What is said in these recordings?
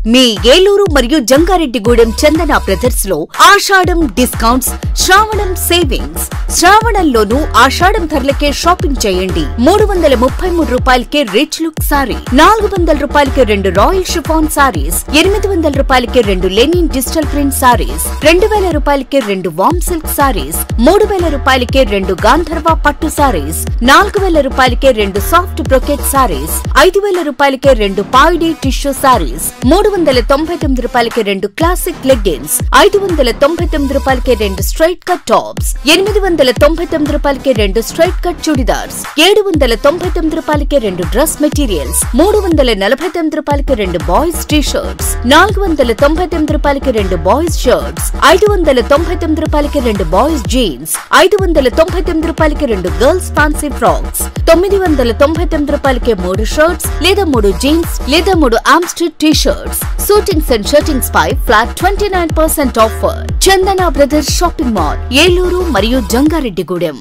మీ ఏలూరు మరియు జంగారెడ్డిగూడెం చందన బ్రదర్స్ లో ఆషాఢం డిస్కౌంట్స్, శ్రావణం సేవింగ్స్. శ్రావణంలోనూ ఆషాఢం ధరలకే షాపింగ్ చేయండి. 333 రూపాయలకే రిచ్ లుక్ సారీ, 400 రూపాయలకే 2 రాయల్ షిఫాన్ సారీస్, 800 రూపాయలకే 2 లెనిన్ డిజిటల్ ప్రింట్ సారీస్, 2000 రూపాయలకే 2 వామ్ సిల్క్ సారీస్, 3000 రూపాయలకే 2 గాంధర్వ పట్టు సారీస్, 4000 రూపాయలకే 2 సాఫ్ట్ బ్రొకెట్ సారీస్, 5000 రూపాయలకే 2 పాయిడీ టిష్యూ సారీస్, 399 రూపాయలకి 2 క్లాసిక్ లెగ్గిన్స్, 599 రూపాయలకి 2 స్ట్రైట్ కట్ టాప్స్, 899 రూపాయలకి 2 స్ట్రైట్ కట్ చుడిదార్స్, 799 రూపాయలకి 2 డ్రెస్ మెటీరియల్స్, 349 రూపాయలకి 2 బాయ్స్ టీ షర్ట్స్, 499 రూపాయలకి 2 బాయ్స్ షర్ట్స్, 599 రూపాయలకి 2 బాయ్స్ జీన్స్, 599 రూపాయలకి 2 గర్ల్స్ ఫ్యాన్సీ ఫ్రాక్స్, 999 రూపాయలకి 3 షర్ట్స్ లేదా 3 జీన్స్ లేదా 3 ఆమ్స్టర్ T shirts. Suitings and shirtings పై flat 29% offer. Chandana brothers shopping mall, Eluru మరియు జంగారెడ్డిగూడెం.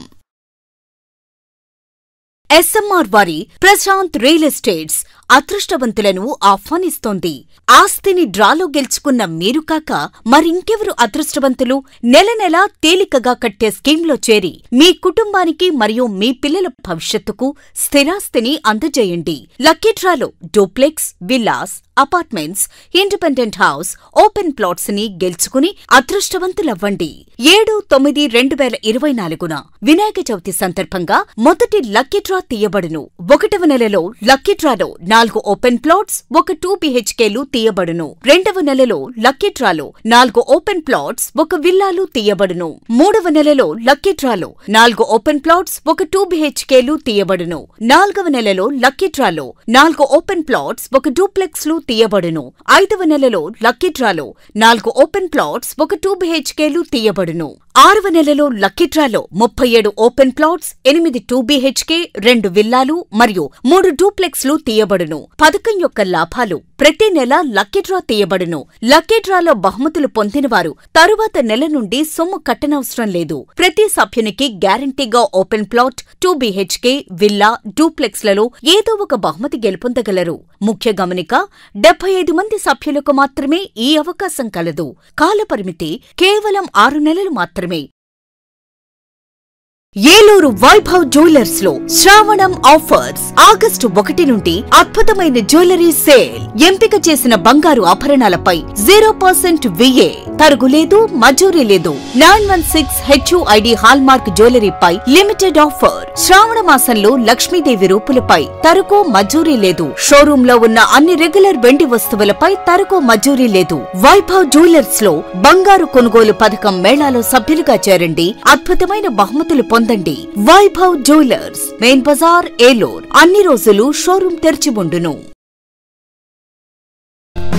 ఎస్ఎంఆర్ వారి ప్రశాంత్ రియల్ ఎస్టేట్స్ అదృష్టవంతులను ఆహ్వానిస్తోంది. ఆస్తిని డ్రాలో గెలుచుకున్న మీరు కాక మరింకెవరు అదృష్టవంతులు? నెల నెలా తేలికగా కట్టే స్కీమ్లో చేరి మీ కుటుంబానికి మరియు మీ పిల్లల భవిష్యత్తుకు స్థిరాస్తిని అందజేయండి. లక్కీ డ్రాలో duplex, villas, apartments, independent house, open plots ని గెలుచుకుని అదృష్టవంతులవ్వండి. 7/9/2024 వినాయక చవితి సందర్భంగా మొదటి లక్కీ డ్రా తీయబడును. 1వ నెలలో లక్కీ డ్రాలో 4 ఓపెన్ ప్లాట్స్, 1 2 BHKలు తీయబడును. 2వ నెలలో లక్కీ డ్రాలో 4 ఓపెన్ ప్లాట్స్, 1 విల్లాలు తీయబడును. 3వ నెలలో లక్కీ డ్రాలో 4 ఓపెన్ ప్లాట్స్, 1 2 BHKలు తీయబడును. 4వ నెలలో లక్కీ డ్రాలో 4 ఓపెన్ ప్లాట్స్, 1 డూప్లెక్స్లు తీయబడును. 5వ నెలలో లక్కీ డ్రాలో 4 ఓపెన్ ప్లాట్స్, 1 2 BHKలు తీయబడును. 6వ నెలలో లక్కీ డ్రాలో 37 ఓపెన్ ప్లాట్స్, 8 2 BHK, 2 విల్లాలు మరియు 3 డూప్లెక్స్లు తీయబడును. పథకం యొక్క లాభాలు: ప్రతి నెల లక్కీ డ్రా తీయబడును. లక్కీ డ్రాలో బహుమతులు పొందినవారు తరువాత నెల నుండి సొమ్ము కట్టనవసరం లేదు. ప్రతి సభ్యునికి గ్యారంటీగా ఓపెన్ ప్లాట్, 2 BHK, విల్లా, డూప్లెక్స్లలో ఏదో ఒక బహుమతి గెలుపొందగలరు. ముఖ్య గమనిక: 75 మంది సభ్యులకు మాత్రమే ఈ అవకాశం కలదు. కాలపరిమితి కేవలం 6 నెలలు మాత్రమే. ఏలూరు వైభవ్ జ్యువెలర్స్ లో శ్రావణం ఆఫర్స్. ఆగస్టు 1 నుండి అద్భుతమైన జ్యువెలరీ సేల్. ఎంపిక చేసిన బంగారు ఆభరణాలపై 0% VA, తరుగులేదు, మజూరీ లేదు. 916 HUID హాల్మార్క్ జ్యువెలరీపై లిమిటెడ్ ఆఫర్. శ్రావణ మాసంలో లక్ష్మీదేవి రూపులపై తరుగు, మజూరీ లేదు. షోరూమ్ లో ఉన్న అన్ని రెగ్యులర్ వెండి వస్తువులపై తరుగు, మజూరీ లేదు. వైభవ్ జ్యువెలర్స్ లో బంగారు కొనుగోలు పథకం మేళాలో సభ్యులుగా చేరండి. అద్భుతమైన బహుమతులు పొందండి. Vaibhav jewellers, main Bazar, Eluru. అన్ని రోజులు షోరూం తెరిచి ఉండును.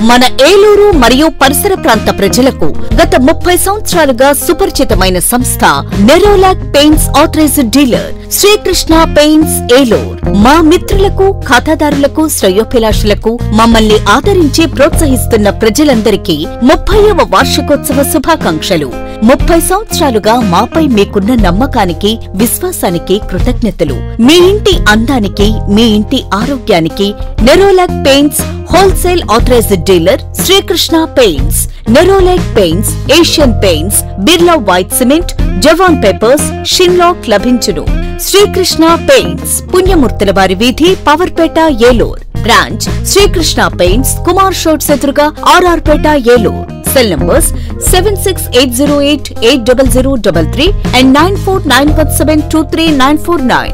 మన ఏలూరు మరియు పరిసర ప్రాంత ప్రజలకు గత 30 సంవత్సరాలుగా సుపరిచితమైన సంస్థ Nerolac paints authorised dealer Srikrishna paints, Eluru. మా మిత్రులకు, ఖాతాదారులకు, శ్రేయోభిలాషులకు, మమ్మల్ని ఆదరించి ప్రోత్సహిస్తున్న ప్రజలందరికీ 30వ వార్షికోత్సవ శుభాకాంక్షలు. 30 సంవత్సరాలుగా మాపై మీకున్న నమ్మకానికి, విశ్వాసానికి కృతజ్ఞతలు. మీ ఇంటి అందానికి, మీ ఇంటి ఆరోగ్యానికి Nerolac paints wholesale authorised dealer Srikrishna paints. Nerolac paints, Asian paints, Birla white cement, Jawan papers, షిన్లాక్ లభించును. శ్రీకృష్ణ పెయింట్స్, పుణ్యమూర్తుల వారి వీధి, పవర్పేట, ఏలూరు. బ్రాంచ్ శ్రీకృష్ణ పెయింట్స్, కుమార్ షోట్స్ ఎదురుగా, RR Peta, Eluru. Cell numbers 7680880033 and 9491723949.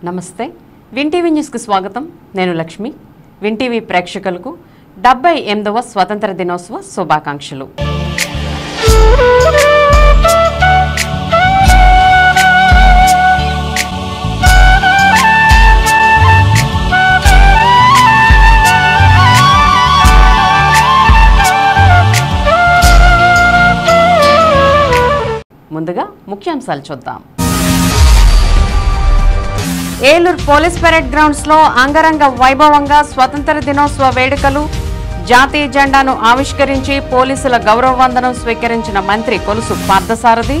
నమస్తే, విన్ టీవీ న్యూస్కు స్వాగతం. నేను లక్ష్మి. విన్ టీవీ ప్రేక్షకులకు 78వ స్వతంత్ర దినోత్సవ శుభాకాంక్షలు. ముందుగా ముఖ్యాంశాలు చూద్దాం. ఏలూరు పోలీస్ పెరేడ్ గ్రౌండ్స్లో అంగరంగ వైభవంగా స్వతంత్ర దినోత్సవ వేడుకలు. జాతీయ జెండాను ఆవిష్కరించి పోలీసుల గౌరవ వందనం స్వీకరించిన మంత్రి కొలుసు పార్థసారథి.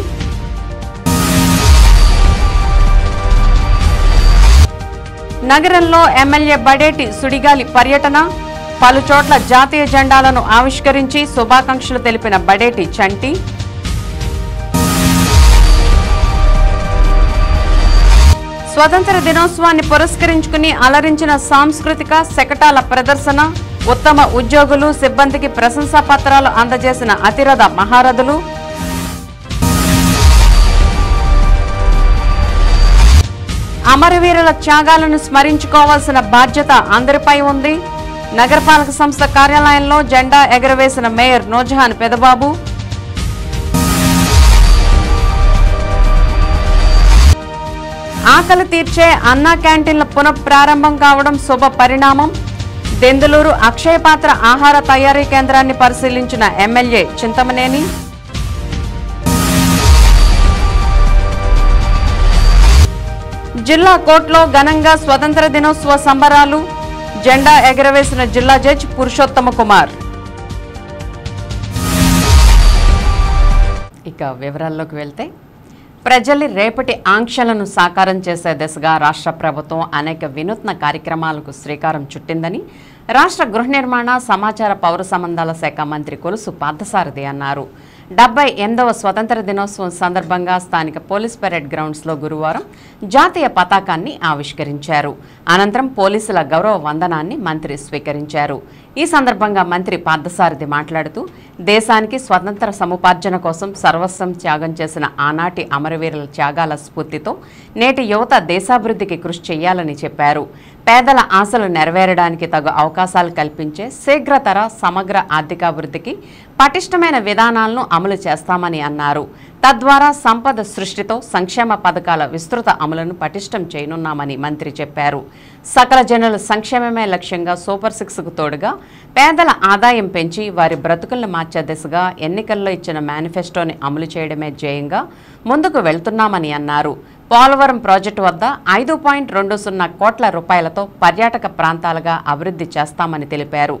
నగరంలో ఎమ్మెల్యే బడేటి సుడిగాలి పర్యటన. పలు చోట్ల జాతీయ జెండాలను ఆవిష్కరించి శుభాకాంక్షలు తెలిపిన బడేటి చంటి. స్వతంత్ర దినోత్సవాన్ని పురస్కరించుకుని అలరించిన సాంస్కృతిక శకటాల ప్రదర్శన. ఉత్తమ ఉద్యోగులు సిబ్బందికి ప్రశంసా పత్రాలు అందజేసిన అతిరథ మహారథులు. అమరవీరుల త్యాగాలను స్మరించుకోవాల్సిన బాధ్యత అందరిపై ఉంది. నగరపాలక సంస్థ కార్యాలయంలో జెండా ఎగరవేసిన మేయర్ నూర్జహాన్ పెదబాబు. ఆకలి తీర్చే అన్నా క్యాంటీన్ల పునఃప్రారంభం కావడం శుభ పరిణామం. దెందులూరు అక్షయపాత్ర ఆహార తయారీ కేంద్రాన్ని పరిశీలించిన ఎమ్మెల్యే చింతమనేని. జిల్లా కోర్టులో ఘనంగా స్వతంత్ర దినోత్సవ సంబరాలు. జెండా ఎగరవేసిన జిల్లా జడ్జి పురుషోత్తమ కుమార్. ఇక వివరాల్లోకి వెళ్తే, ప్రజల రేపటి ఆంక్షలను సాకారం చేసే దిశగా రాష్ట్ర ప్రభుత్వం అనేక వినూత్న కార్యక్రమాలకు శ్రీకారం చుట్టిందని రాష్ట్ర గృహ నిర్మాణ సమాచార పౌర సంబంధాల శాఖ మంత్రి కొలుసు పార్థసారథి అన్నారు. 78వ స్వతంత్ర దినోత్సవం సందర్భంగా స్థానిక పోలీస్ పెరేడ్ గ్రౌండ్స్లో గురువారం జాతీయ పతాకాన్ని ఆవిష్కరించారు. అనంతరం పోలీసుల గౌరవ వందనాన్ని మంత్రి స్వీకరించారు. ఈ సందర్భంగా మంత్రి పార్థసారథి మాట్లాడుతూ, దేశానికి స్వతంత్ర సముపార్జన కోసం సర్వస్వం త్యాగం చేసిన ఆనాటి అమరవీరుల త్యాగాల స్ఫూర్తితో నేటి యువత దేశాభివృద్ధికి కృషి చేయాలని చెప్పారు. పేదల ఆశలు నెరవేరడానికి తగు అవకాశాలు కల్పించే శీఘ్రతర సమగ్ర ఆర్థికాభివృద్ధికి పటిష్టమైన విధానాలను అమలు చేస్తామని అన్నారు. తద్వారా సంపద సృష్టితో సంక్షేమ పథకాల విస్తృత అమలును పటిష్టం చేయనున్నామని మంత్రి చెప్పారు. సకల జనుల సంక్షేమమే లక్ష్యంగా సూపర్ 6కు తోడుగా పేదల ఆదాయం పెంచి వారి బ్రతుకులను మార్చే దిశగా ఎన్నికల్లో ఇచ్చిన మేనిఫెస్టోని అమలు చేయడమే ధ్యేయంగా ముందుకు వెళ్తున్నామని అన్నారు. పోలవరం ప్రాజెక్టు వద్ద 5.20 కోట్ల రూపాయలతో పర్యాటక ప్రాంతాలుగా అభివృద్ధి చేస్తామని తెలిపారు.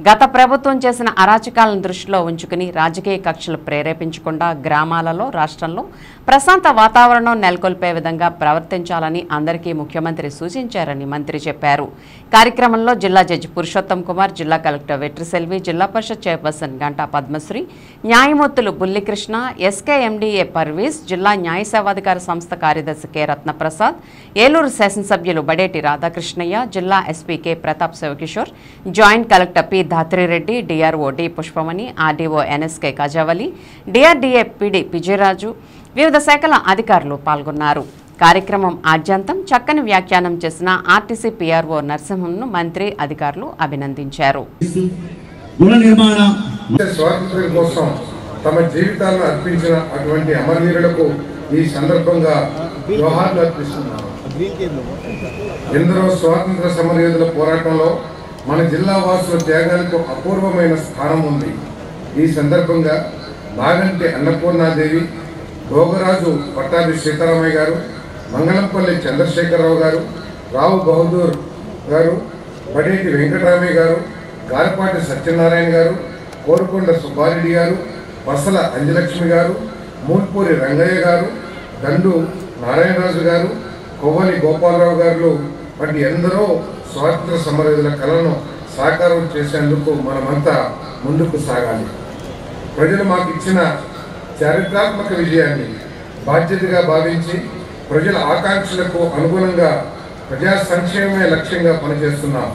గత ప్రభుత్వం చేసిన అరాచకాలను దృష్టిలో ఉంచుకుని రాజకీయ కక్షలు ప్రేరేపించకుండా గ్రామాలలో, రాష్ట్రంలో ప్రశాంత వాతావరణం నెలకొల్పే విధంగా ప్రవర్తించాలని అందరికీ ముఖ్యమంత్రి సూచించారని మంత్రి చెప్పారు. కార్యక్రమంలో జిల్లా జడ్జి పురుషోత్తమ్ కుమార్, జిల్లా కలెక్టర్ వెట్రిసెల్వి, జిల్లా పరిషత్ చైర్పర్సన్ గంటా పద్మశ్రీ, న్యాయమూర్తులు బుల్లికృష్ణ, ఎస్కేఎండిఏ పర్వీస్, జిల్లా న్యాయ సేవాధికార సంస్థ కార్యదర్శి కె రత్నప్రసాద్, ఏలూరు శాసనసభ్యులు బడేటి రాధాకృష్ణయ్య, జిల్లా SP K Pratap Shivakishore, joint collector P Dhatrireddy, DRO D Pushpamani, RDO NSK Kajavali, DRDA PD Vijayaraju, వివిధ శాఖల అధికారులు పాల్గొన్నారు. కార్యక్రమం ఆద్యంతం చక్కని వ్యాఖ్యానం చేసిన ఆర్టీసీ పిఆర్ఓ నరసింహంను మంత్రి, అధికారులు అభినందించారు. స్వాతంత్ర్యం కోసం తమ జీవితాలను అర్పించిన అటువంటి అమరవీరులకు ఈ సందర్భంగా జోహార్లు అర్పిస్తున్నాను. ఎందరో స్వాతంత్ర సమరయోధుల పోరాటంలో మన జిల్లా వాసుల త్యాగాలకు అపూర్వమైన స్థానం ఉంది. ఈ సందర్భంగా నాగంటి అన్నపూర్ణాదేవి, భోగరాజు పట్టాభి సీతారామయ్య గారు, మంగళంపల్లి చంద్రశేఖరరావు గారు, రావు బహదూర్ గారు, బడేటి వెంకటరామయ్య గారు, గారపాటి సత్యనారాయణ గారు, కోరుకొండ సుబ్బారెడ్డి గారు, బసల అంజలక్ష్మి గారు, మూల్పూరి రంగయ్య గారు, దండు నారాయణరాజు గారు, కొవ్వలి గోపాలరావు గారు వంటి ఎందరో స్వాతంత్ర సమరయోధుల కళను సాకారం చేసేందుకు మనమంతా ముందుకు సాగాలి. ప్రజలు మాకు ఇచ్చిన చారిత్రాత్మక విజయాన్ని బాధ్యతగా భావించి ప్రజల ఆకాంక్షలకు అనుగుణంగా ప్రజా సంక్షేమమే లక్ష్యంగా పనిచేస్తున్నాం.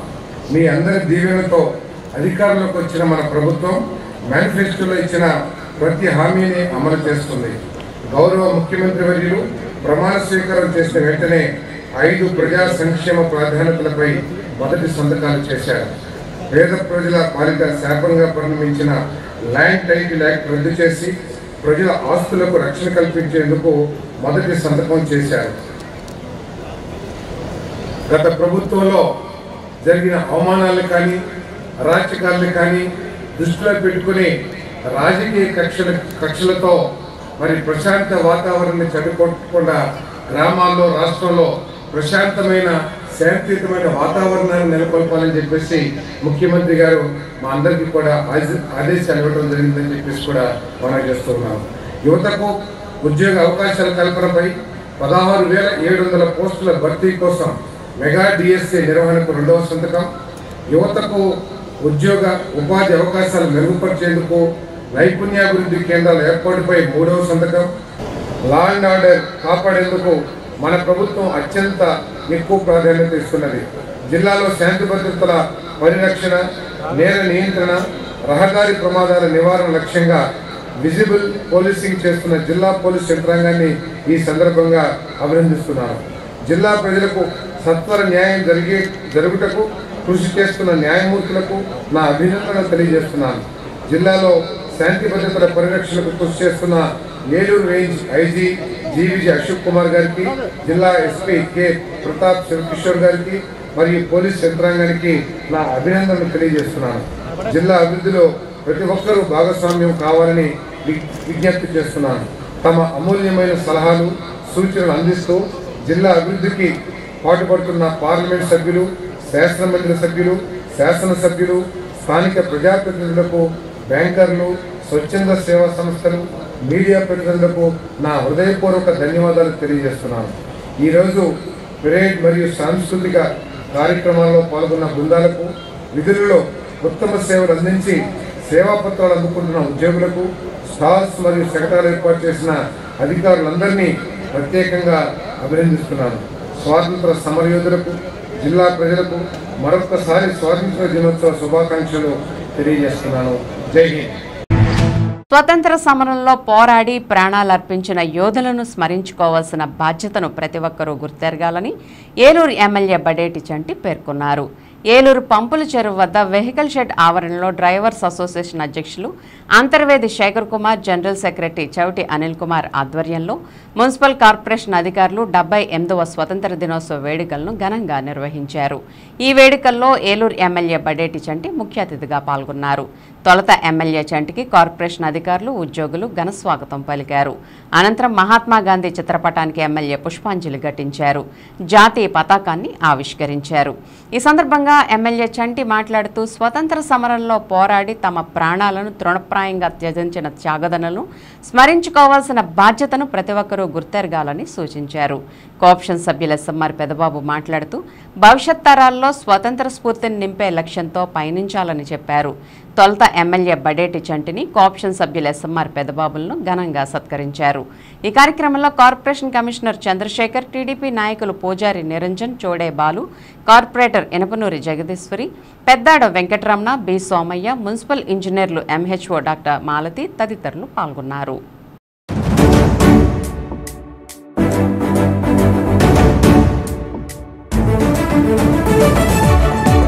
మీ అందరి దీవెనతో అధికారంలోకి వచ్చిన మన ప్రభుత్వం మేనిఫెస్టోలో ఇచ్చిన ప్రతి హామీని అమలు చేస్తుంది. గౌరవ ముఖ్యమంత్రి వర్యులు ప్రమాణ స్వీకారం చేసిన వెంటనే 5 ప్రజా సంక్షేమ ప్రాధాన్యతలపై మొదటి సంతకాలు చేశారు. పేద ప్రజల పాలిట శాపంగా పరిణమించిన ల్యాండ్ టైటిల్ యాక్ట్ రద్దు చేసి ప్రజల ఆస్తులకు రక్షణ కల్పించేందుకు మొదటి సంతకం చేశారు. గత ప్రభుత్వంలో జరిగిన అవమానాలు కానీ అరాచకాలను కానీ దృష్టిలో పెట్టుకుని రాజకీయ కక్షలతో మరి ప్రశాంత వాతావరణాన్ని చెడగొట్టకుండా గ్రామాల్లో రాష్ట్రంలో ప్రశాంతమైన శాంతియుతమైన వాతావరణాన్ని నెలకొల్పాలని చెప్పేసి ముఖ్యమంత్రి గారు మా అందరికీ కూడా ఆదేశాలు ఇవ్వడం జరిగిందని చెప్పేసి కూడా మనం చేస్తున్నాం. యువతకు ఉద్యోగ అవకాశాల కల్పనపై 16,700 పోస్టుల భర్తీ కోసం మెగా డిఎస్సి నిర్వహణకు 2వ సంతకం, యువతకు ఉద్యోగ ఉపాధి అవకాశాలు మెరుగుపరిచేందుకు నైపుణ్యాభివృద్ధి కేంద్రాల ఏర్పాటుపై 3వ సంతకం, లా అండ్ ఆర్డర్ కాపాడేందుకు మన ప్రభుత్వం అత్యంత ఎక్కువ ప్రాధాన్యత ఇస్తున్నది. జిల్లాలో శాంతి భద్రతల పరిరక్షణ, నేర నియంత్రణ, రహదారి ప్రమాదాల నివారణ లక్ష్యంగా విజిబుల్ పోలీసింగ్ చేస్తున్న జిల్లా పోలీస్ యంత్రాంగాన్ని ఈ సందర్భంగా అభినందిస్తున్నాను. జిల్లా ప్రజలకు సత్వర న్యాయం జరుగుటకు కృషి చేస్తున్న న్యాయమూర్తులకు నా అభినందనలు తెలియజేస్తున్నాను. జిల్లాలో శాంతి భద్రతల పరిరక్షణకు కృషి చేస్తున్న Eluru range IG GVG Ashok Kumar గారికి, జిల్లా ఎస్పీ కె ప్రతాప్ శివకిషోర్ గారికి మరియు పోలీస్ యంత్రాంగానికి నా అభినందనలు తెలియజేస్తున్నాను. జిల్లా అభివృద్ధిలో ప్రతి ఒక్కరూ భాగస్వామ్యం కావాలని విజ్ఞప్తి చేస్తున్నాను. తమ అమూల్యమైన సలహాలు సూచనలు అందిస్తూ జిల్లా అభివృద్ధికి పాటుపడుతున్న పార్లమెంట్ సభ్యులు, శాసనమండలి సభ్యులు, శాసనసభ్యులు, స్థానిక ప్రజాప్రతినిధులకు, బ్యాంకర్లు, స్వచ్ఛంద సేవా సంస్థలు, మీడియా ప్రతినిధులకు నా హృదయపూర్వక ధన్యవాదాలు తెలియజేస్తున్నాను. ఈరోజు పెరేడ్ మరియు సాంస్కృతిక కార్యక్రమాల్లో పాల్గొన్న బృందాలకు, విధులలో ఉత్తమ సేవలు అందించి సేవా పత్రాలు అందుకుంటున్న ఉద్యోగులకు, స్టాల్స్ మరియు శకటాలు ఏర్పాటు చేసిన అధికారులందరినీ ప్రత్యేకంగా అభినందిస్తున్నాను. స్వాతంత్ర సమరయోధులకు, జిల్లా ప్రజలకు మరొక్కసారి స్వాతంత్ర దినోత్సవ శుభాకాంక్షలు తెలియజేస్తున్నాను. జై హింద్. స్వతంత్ర సమరంలో పోరాడి ప్రాణాలర్పించిన యోధులను స్మరించుకోవాల్సిన బాధ్యతను ప్రతి ఒక్కరూ గుర్తెరగాలని ఏలూరు ఎమ్మెల్యే బడేటి చంటి పేర్కొన్నారు. ఏలూరు పంపుల చెరువు వద్ద వెహికల్ షెడ్ ఆవరణలో డ్రైవర్స్ అసోసియేషన్ అధ్యక్షులు అంతర్వేది శేఖర్ కుమార్, జనరల్ సెక్రటరీ చౌటి అనిల్ కుమార్ ఆధ్వర్యంలో మున్సిపల్ కార్పొరేషన్ అధికారులు 78వ స్వతంత్ర దినోత్సవ వేడుకలను ఘనంగా నిర్వహించారు. ఈ వేడుకల్లో ఏలూరు ఎమ్మెల్యే బడేటి చంటి ముఖ్య అతిథిగా పాల్గొన్నారు. తొలుత ఎమ్మెల్యే చంటికి కార్పొరేషన్ అధికారులు, ఉద్యోగులు ఘన స్వాగతం పలికారు. అనంతరం మహాత్మాగాంధీ చిత్రపటానికి ఎమ్మెల్యే పుష్పాంజలి ఘటించారు. జాతీయ పతాకాన్ని ఆవిష్కరించారు. ఈ సందర్భంగా ఎమ్మెల్యే చంటి మాట్లాడుతూ స్వతంత్ర సమరంలో పోరాడి తమ ప్రాణాలను తృణప్రాయంగా త్యజించిన త్యాగదనులను స్మరించుకోవాల్సిన బాధ్యతను ప్రతి ఒక్కరూ గుర్తెరగాలని సూచించారు. కోఆప్షన్ సభ్యుల ఎస్ఎంఆర్ పెదబాబు మాట్లాడుతూ భవిష్యత్ తరాల్లో స్వతంత్ర స్ఫూర్తిని నింపే లక్ష్యంతో పయనించాలని చెప్పారు. తొలుత ఎమ్మెల్యే బడేటి చంటిని, కోఆప్షన్ సభ్యులు ఎస్ఎంఆర్ పెదబాబులను ఘనంగా సత్కరించారు. ఈ కార్యక్రమంలో కార్పొరేషన్ కమిషనర్ చంద్రశేఖర్, టీడీపీ నాయకులు Pujari Niranjan, Chode Balu, corporator Enapanuri Jagadeeswari, Peddada Venkataramana, B Somaiah, municipal ఇంజనీర్లు ఎంహెచ్ఓ డాక్టర్ మాలతి తదితరులు పాల్గొన్నారు.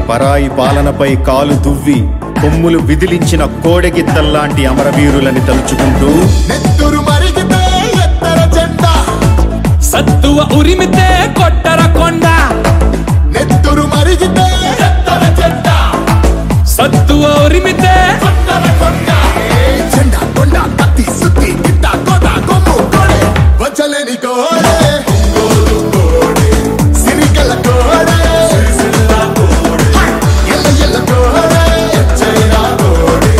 పరాయి పాలనపై కాలు దువ్వి కొమ్ములు విదిలించిన కోడెగిత్తల్లాంటి అమరవీరులని తలుచుకుంటూ సత్తువ ఉరిమితే కొట్టర కొండ, నెత్తురు మరిగితే సత్తువ ఉరిమితే కొట్టర కొండ, జెండా కొండ కత్తి సుత్తి గిట్ట కోట కొమ్ము కోడే వచ్చలేని కోడే సిరికల కోడే ఎల్ల ఎల్ల కోడే ఎచ్చైనా కోడే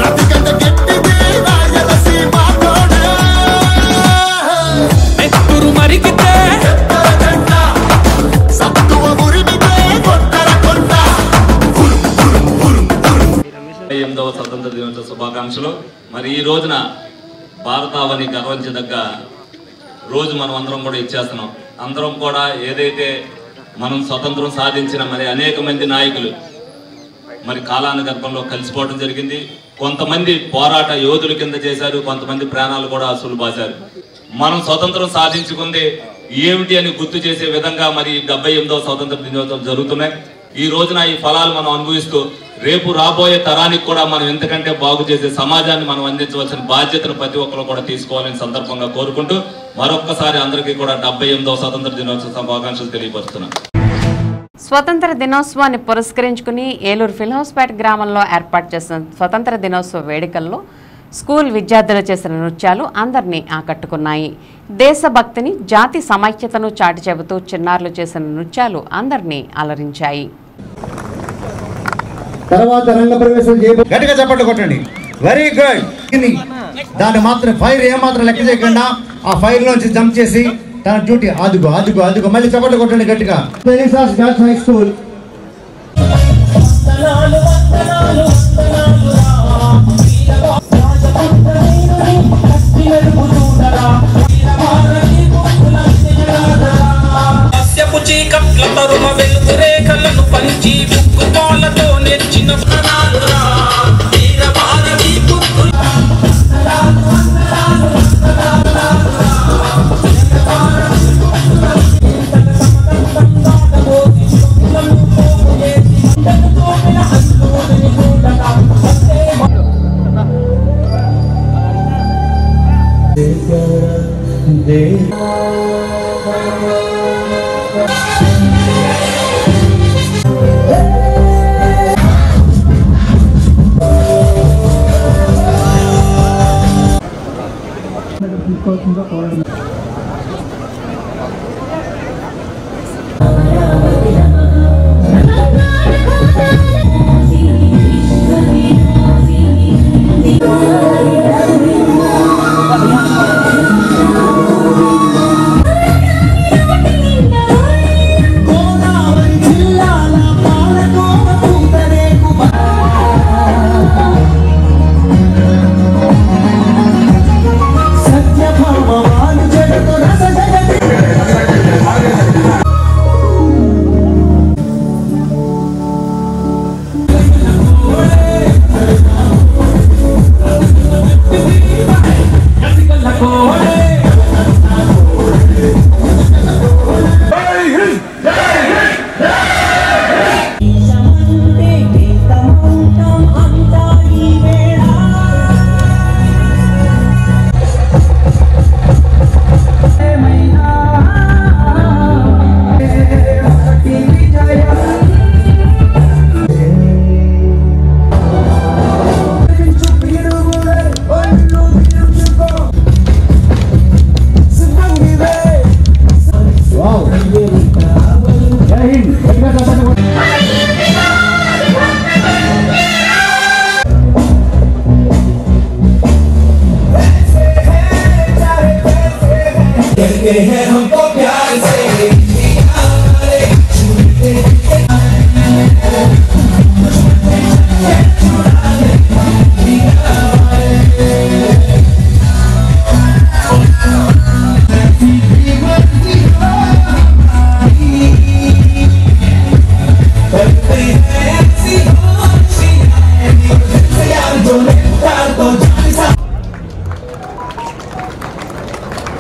రతికంట గట్టిది రాయల సీమ కోడే నెత్తురు మరిగితే సత్తువ ఉరిమితే కొట్టర కొండ. 8వ స్వతంత్ర దినోత్సవ శుభాకాంక్షలు. మరి ఈ రోజున భారతావని గర్వించదగ్గ రోజు మనం అందరం కూడా ఇచ్చేస్తున్నాం. అందరం కూడా ఏదైతే మనం స్వతంత్రం సాధించిన మరి అనేక మంది నాయకులు మరి కాలానుగర్భంలో కలిసిపోవడం జరిగింది. కొంతమంది పోరాట యోధుల కింద చేశారు, కొంతమంది ప్రాణాలు కూడా అసలు బాశారు. మనం స్వతంత్రం సాధించుకుంది ఏమిటి అని గుర్తు చేసే విధంగా మరి 78వ స్వతంత్ర దినోత్సవం జరుగుతున్నాయి. ఈ రోజున ఈ ఫలాలు మనం అనుభవిస్తూ రేపు రాబోయే తరానికి కూడా మనం ఎంతకంటే బాగు చేసే సమాజాన్ని మనం అందించవలసిన బాధ్యతను ప్రతి ఒక్కరు కూడా తీసుకోవాలని సందర్భంగా కోరుకుంటూ మరొక్కసారి అందరికీ కూడా 78వ స్వతంత్ర దినోత్సవ శుభాకాంక్షలు తెలియపరుస్తున్నాం. స్వతంత్ర దినోత్సవాన్ని పురస్కరించుకుని ఏలూరు ఫిల్హౌస్పేట గ్రామంలో ఏర్పాటు చేసిన స్వతంత్ర దినోత్సవ వేడుకల్లో స్కూల్ విద్యార్థులు చేసిన నృత్యాలు అందరినీ ఆకట్టుకున్నాయి. దేశభక్తిని, జాతి సమైక్యతను చాటి చెబుతూ చిన్నారులు చేసిన నృత్యాలు అందరినీ అలరించాయి. తర్వాత రంగ ప్రవేశం గట్టిగా చప్పట్లు కొట్టండి. Very good. దాన్ని మాత్రం ఫైర్ ఏమాత్రం లెక్క చేయకుండా ఆ ఫైర్ లోంచి జంప్ చేసి తన డ్యూటీ అదుగో అదుగో అదుగో మళ్ళీ చప్పట్లు కొట్టండి గట్టిగా. హై స్కూల్ చీకట్ల తరుమ వెలుగు రేఖలను పంచి బుక్కు తోలతో నెచ్చిన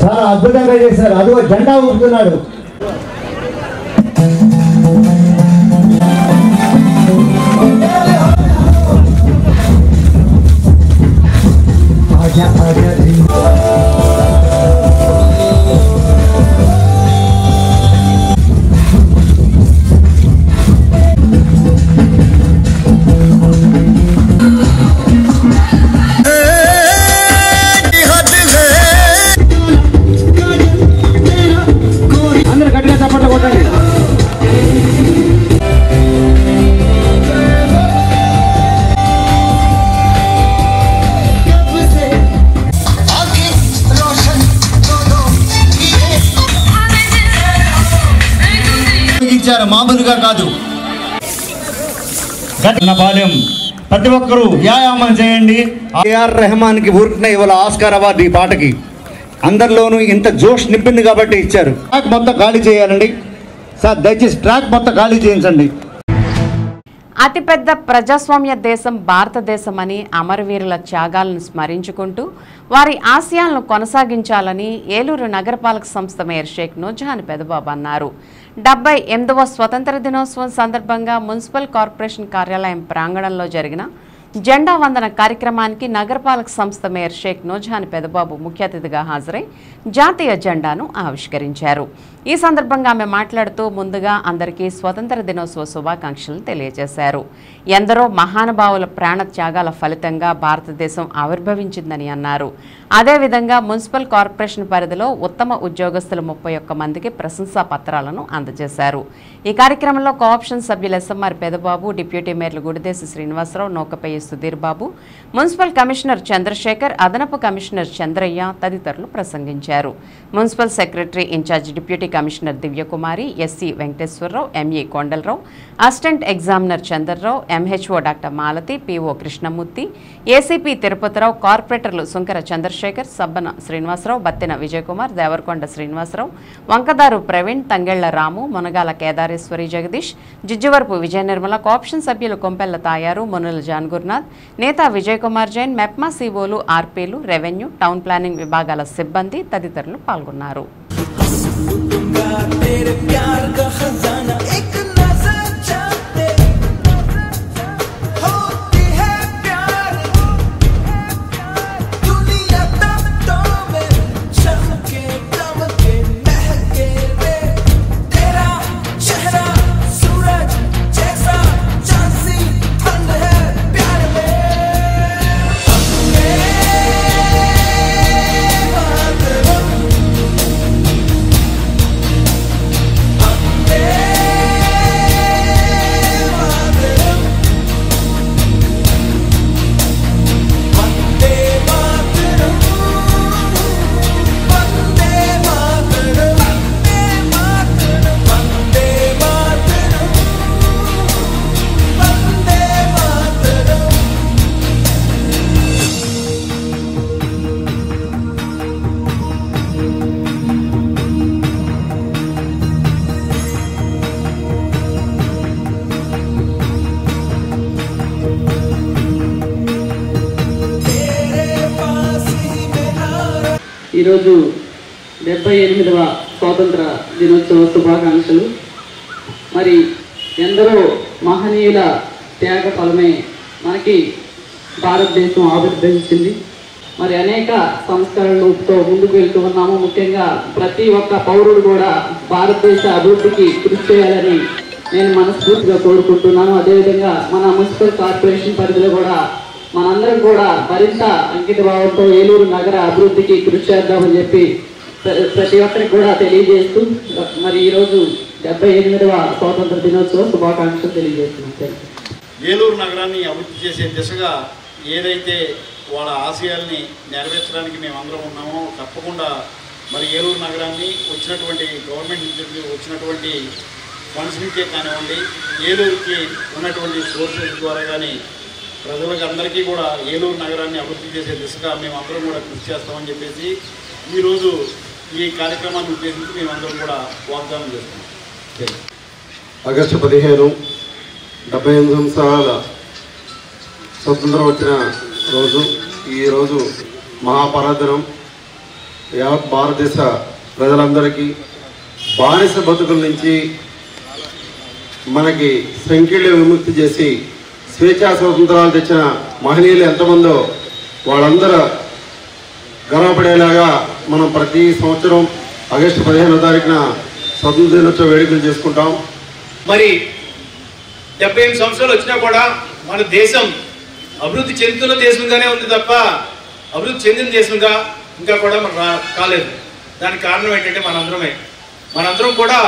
చాలా అద్భుతంగా చేశారు. అదిగో జెండా ఊపుతున్నాడు. మామూలుగా కాదు. బాల్యం ప్రతి ఒక్కరూ వ్యాయామం చేయండి. ఏఆర్ రెహమాన్ కి ఊరికిన ఇవాళ ఆస్కార్ అవార్డు ఈ పాటకి అందరిలోనూ ఇంత జోష్ నింపింది కాబట్టి ఇచ్చారు. ట్రాక్ మొత్తం ఖాళీ చేయాలండి సార్, దయచేసి ట్రాక్ మొత్తం ఖాళీ చేయించండి. అతిపెద్ద ప్రజాస్వామ్య దేశం భారతదేశం అని అమరవీరుల త్యాగాలను స్మరించుకుంటూ వారి ఆశయాలను కొనసాగించాలని ఏలూరు నగరపాలక సంస్థ మేయర్ షేక్ నూజహాన్ పెదబాబు అన్నారు. 78వ స్వతంత్ర దినోత్సవం సందర్భంగా మున్సిపల్ కార్పొరేషన్ కార్యాలయం ప్రాంగణంలో జరిగిన జెండా వందన కార్యక్రమానికి నగరపాలక సంస్థ మేయర్ షేక్ నూజహాన్ పెదబాబు ముఖ్య అతిథిగా హాజరై జాతీయ జెండాను ఆవిష్కరించారు. ఈ సందర్భంగా ఆమె మాట్లాడుతూ ముందుగా అందరికీ స్వతంత్ర దినోత్సవ శుభాకాంక్షలు తెలియజేశారు. ఎందరో మహానుభావుల ప్రాణత్యాగాల ఫలితంగా భారతదేశం ఆవిర్భవించిందని అన్నారు. అదేవిధంగా మున్సిపల్ కార్పొరేషన్ పరిధిలో ఉత్తమ ఉద్యోగస్తులు 31 మందికి ప్రశంసా పత్రాలను అందజేశారు. ఈ కార్యక్రమంలో కోఆప్షన్ సభ్యులు ఎస్ఎంఆర్ పెదబాబు, డిప్యూటీ మేయర్లు గుడిదేశి శ్రీనివాసరావు, నౌకపయ్య సుధీర్ బాబు, మున్సిపల్ కమిషనర్ చంద్రశేఖర్, అదనపు కమిషనర్ చంద్రయ్య తదితరులు ప్రసంగించారు. Municipal secretary incharge deputy commissioner Divyakumari, SC Venkateswararao, ME Kondalarao, assistant examiner Chandrarao, MHO doctor Malathi, PO Krishnamurthy, ACP Tirupatirao, కార్పొరేటర్లు సుంకర చంద్రశేఖర్, సబ్బన శ్రీనివాసరావు, బత్తిన విజయకుమార్, దేవరకొండ శ్రీనివాసరావు, వంకదారు ప్రవీణ్, తంగెళ్ల రాము, మునగాల కేదారేశ్వరి జగదీష్, జిజ్జువరపు విజయ నిర్మల, కోఆప్షన్ సభ్యులు Kompella Tayaru, Munula John Gurunath, Neta Vijayakumar Jain, MEPMA సిఓలు, ఆర్పీలు, revenue, town planning విభాగాల సిబ్బంది తదితరులు పాల్గొన్నారు. ఈరోజు 78వ స్వాతంత్ర దినోత్సవ శుభాకాంక్షలు. మరి ఎందరో మహనీయుల త్యాగ ఫలమే మనకి భారతదేశం ఆవిర్భవించింది. మరి అనేక సంస్కరణలతో ముందుకు వెళ్తూ ఉన్నాము. ముఖ్యంగా ప్రతి ఒక్క పౌరుడు కూడా భారతదేశ అభివృద్ధికి కృషి చేయాలని నేను మనస్ఫూర్తిగా కోరుకుంటున్నాను. అదేవిధంగా మన మున్సిపల్ కార్పొరేషన్ పరిధిలో కూడా మనందరం కూడా మరింత అంకిత భావంతో ఏలూరు నగర అభివృద్ధికి కృషి చేద్దామని చెప్పి ప్రతి ఒక్కరికి కూడా తెలియజేస్తూ మరి ఈరోజు 78వ స్వాతంత్ర దినోత్సవ శుభాకాంక్షలు తెలియజేస్తున్నాను. ఏలూరు నగరాన్ని అభివృద్ధి చేసే దిశగా ఏదైతే వాళ్ళ ఆశయాల్ని నెరవేర్చడానికి మేమందరం ఉన్నామో తప్పకుండా మరి ఏలూరు నగరాన్ని వచ్చినటువంటి గవర్నమెంట్ నుంచి వచ్చినటువంటి ఫండ్స్ నుంచే కానివ్వండి, ఏలూరుకి ఉన్నటువంటి సోర్సెస్ ద్వారా కానీ ప్రజలకు అందరికీ కూడా ఏలూరు నగరాన్ని అభివృద్ధి చేసే దిశగా మేమందరం కూడా కృషి చేస్తామని చెప్పేసి ఈరోజు ఈ కార్యక్రమాన్ని ఉద్దేశించి మేమందరం కూడా వాగ్దానం చేస్తున్నాం. ఆగస్టు 15 78 సంవత్సరాల స్వతంత్రం వచ్చిన రోజు. ఈరోజు మహాపరాధనం యావత్ భారతదేశ ప్రజలందరికీ బానిస బతుకుల నుంచి మనకి సంకీర్ణ విముక్తి చేసి స్వేచ్ఛా స్వతంత్రాలు తెచ్చిన మహనీయులు ఎంతమందో వాళ్ళందరూ గర్వపడేలాగా మనం ప్రతి సంవత్సరం ఆగస్టు 15వ తారీఖున స్వతంత్ర దినోత్సవ వేడుకలు చేసుకుంటాం. మరి 78 సంవత్సరాలు వచ్చినా కూడా మన దేశం అభివృద్ధి చెందుతున్న దేశంగానే ఉంది తప్ప అభివృద్ధి చెందిన దేశంగా ఇంకా కూడా మనం కాలేదు. దానికి కారణం ఏంటంటే మనందరం కూడా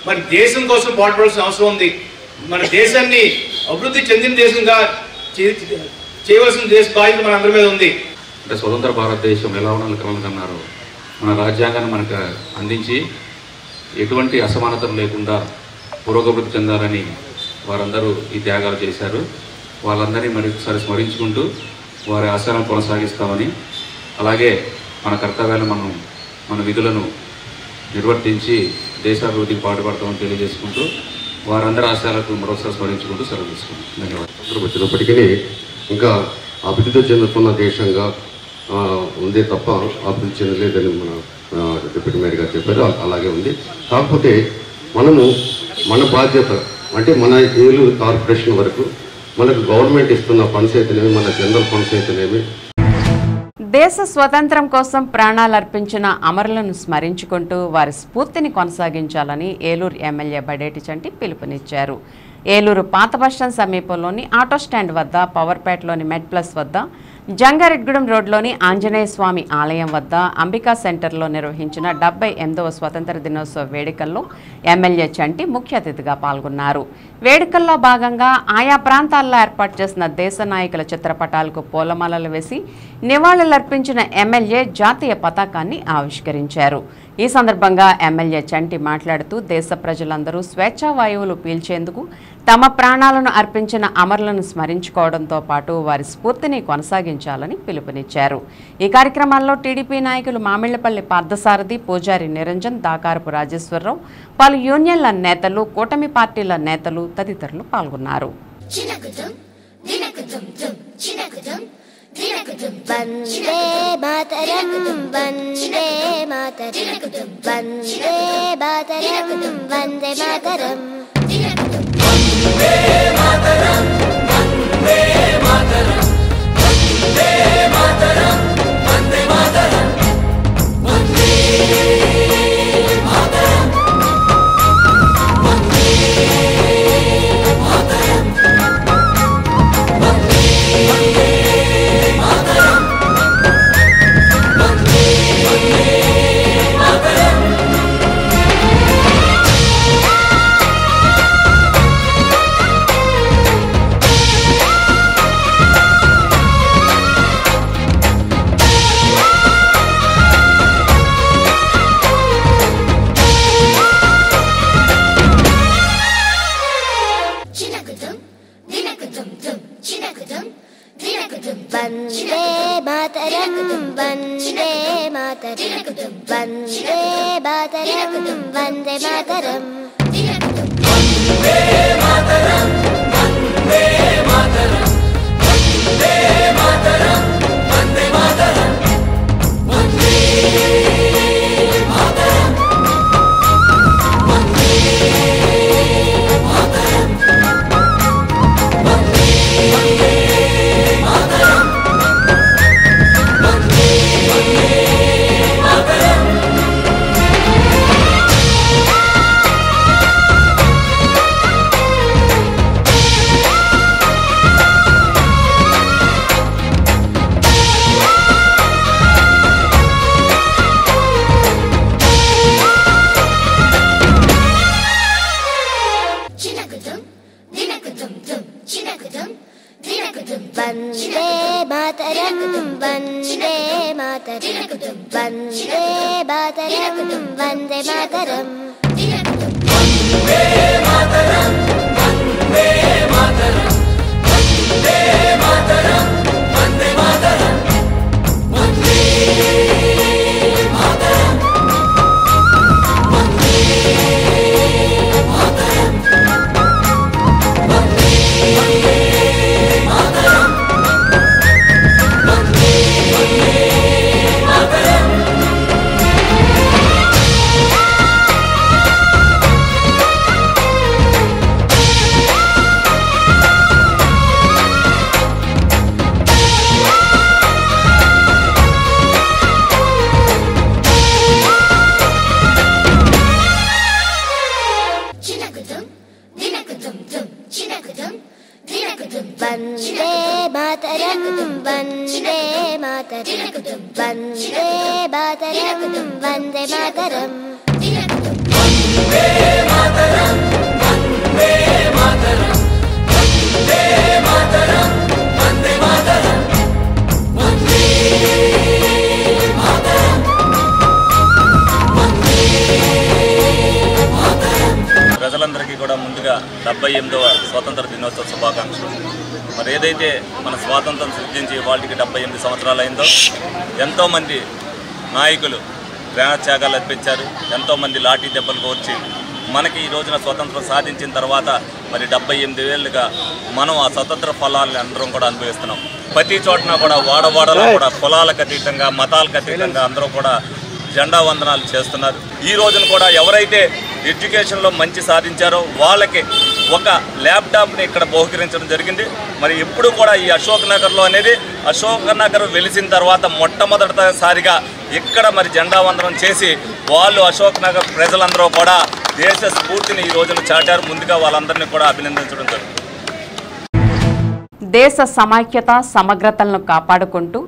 మరి దేశం కోసం పోరాడాల్సిన అవసరం ఉంది. మన దేశాన్ని అభివృద్ధి చెందిన దేశంగా చేయవలసిన దేశ బాధ్యత మనందరి మీద ఉంది. అంటే స్వతంత్ర భారతదేశం ఎలా ఉండాలని కలగన్నారు. మన రాజ్యాంగాన్ని మనకు అందించి ఎటువంటి అసమానతలు లేకుండా పురోగతి చెందాలని వారందరూ ఈ త్యాగాలు చేశారు. వాళ్ళందరినీ మరొకసారి స్మరించుకుంటూ వారి ఆశయాలను కొనసాగిస్తామని, అలాగే మన కర్తవ్యాలను మన విధులను నిర్వర్తించి దేశాభివృద్ధికి పాటుపడతామని తెలియజేసుకుంటూ వారందరి ఆశయాలకు మరొకసారి స్మరించుకుంటూ సెలవు తీసుకుంటాం. ధన్యవాదాలు. వచ్చినప్పటికీ ఇంకా అభివృద్ధి చెందుతున్న దేశంగా ఉంది తప్ప అభివృద్ధి చెందలేదని మన డిప్యూటీ మేయర్ గారు చెప్పారు. అలాగే ఉంది. కాకపోతే మనము మన బాధ్యత అంటే మన ఏలూరు కార్పొరేషన్ వరకు మనకు గవర్నమెంట్ ఇస్తున్న ఫండ్స్ అయితేనేమి, మన జనరల్ ఫండ్స్ అయితేనేమి. దేశ స్వతంత్రం కోసం ప్రాణాలర్పించిన అమరులను స్మరించుకుంటూ వారి స్ఫూర్తిని కొనసాగించాలని ఏలూరు ఎమ్మెల్యే బడేటి చంటి పిలుపునిచ్చారు. ఏలూరు పాత బస్టాండ్ సమీపంలోని ఆటో స్టాండ్ వద్ద, పవర్పేటలోని మెడ్ ప్లస్ వద్ద, జంగారెడ్గూడెం రోడ్లోని ఆంజనేయ స్వామి ఆలయం వద్ద, అంబికా సెంటర్లో నిర్వహించిన 78వ స్వతంత్ర దినోత్సవ వేడుకల్లో ఎమ్మెల్యే చంటి ముఖ్య అతిథిగా పాల్గొన్నారు. వేడుకల్లో భాగంగా ఆయా ప్రాంతాల్లో ఏర్పాటు చేసిన దేశ నాయకుల చిత్రపటాలకు పూలమాలలు వేసి నివాళులర్పించిన ఎమ్మెల్యే జాతీయ పతాకాన్ని ఆవిష్కరించారు. ఈ సందర్భంగా ఎమ్మెల్యే చంటి మాట్లాడుతూ దేశ ప్రజలందరూ స్వేచ్ఛా వాయువులు పీల్చేందుకు తమ ప్రాణాలను అర్పించిన అమరులను స్మరించుకోవడంతో పాటు వారి స్ఫూర్తిని కొనసాగించాలని పిలుపునిచ్చారు. ఈ కార్యక్రమాల్లో టీడీపీ నాయకులు మామిళ్లపల్లి పార్థసారథి, పూజారి నిరంజన్, దాకారపు రాజేశ్వరరావు, పలు యూనియన్ల నేతలు, కూటమి పార్టీల నేతలు తదితరులు పాల్గొన్నారు. వందే మాతరం వందే మాతరం వందే మాతరం వందే మాతరం వందే మాతరం వందే మాతరం వందే మాతరం వందే మాతరం వందే మాతరం వందే మాతరం వందే ప్రజలందరికీ కూడా ముందుగా 78వ స్వాతంత్ర దినోత్సవ శుభాకాంక్షలు. మరి ఏదైతే మన స్వాతంత్రం సిద్ధించి వాటికి 78 సంవత్సరాలు అయిందో ఎంతోమంది నాయకులు ప్రాణత్యాగాలు అర్పించారు, ఎంతోమంది లాఠీ దెబ్బలు కోర్చి మనకి ఈ రోజున స్వతంత్రం సాధించిన తర్వాత మరి 78 ఏళ్ళుగా మనం ఆ స్వతంత్ర ఫలాలను అందరం కూడా అనుభవిస్తున్నాం. ప్రతి చోటన కూడా వాడవాడలో కూడా కులాలకు అతీతంగా, మతాలకు అతీతంగా అందరూ కూడా జెండా వందనాలు చేస్తున్నారు. ఈ రోజున కూడా ఎవరైతే ఎడ్యుకేషన్లో మంచి సాధించారో వాళ్ళకి ఒక ల్యాప్టాప్ని ఇక్కడ బహుకరించడం జరిగింది. మరి ఎప్పుడు కూడా ఈ అశోక్ నగర్లో అనేది అశోక్ నగర్ వెలిసిన తర్వాత మొట్టమొదటిసారిగా ఇక్కడ మరి జెండా వందనం చేసి వాళ్ళు అశోక్ నగర్ ప్రజలందరూ కూడా దేశ స్ఫూర్తిని ఈ రోజున చాటారు. ముందుగా వాళ్ళందరినీ కూడా అభినందించడం జరుగుతుంది. దేశ సమైక్యత సమగ్రతలను కాపాడుకుంటూ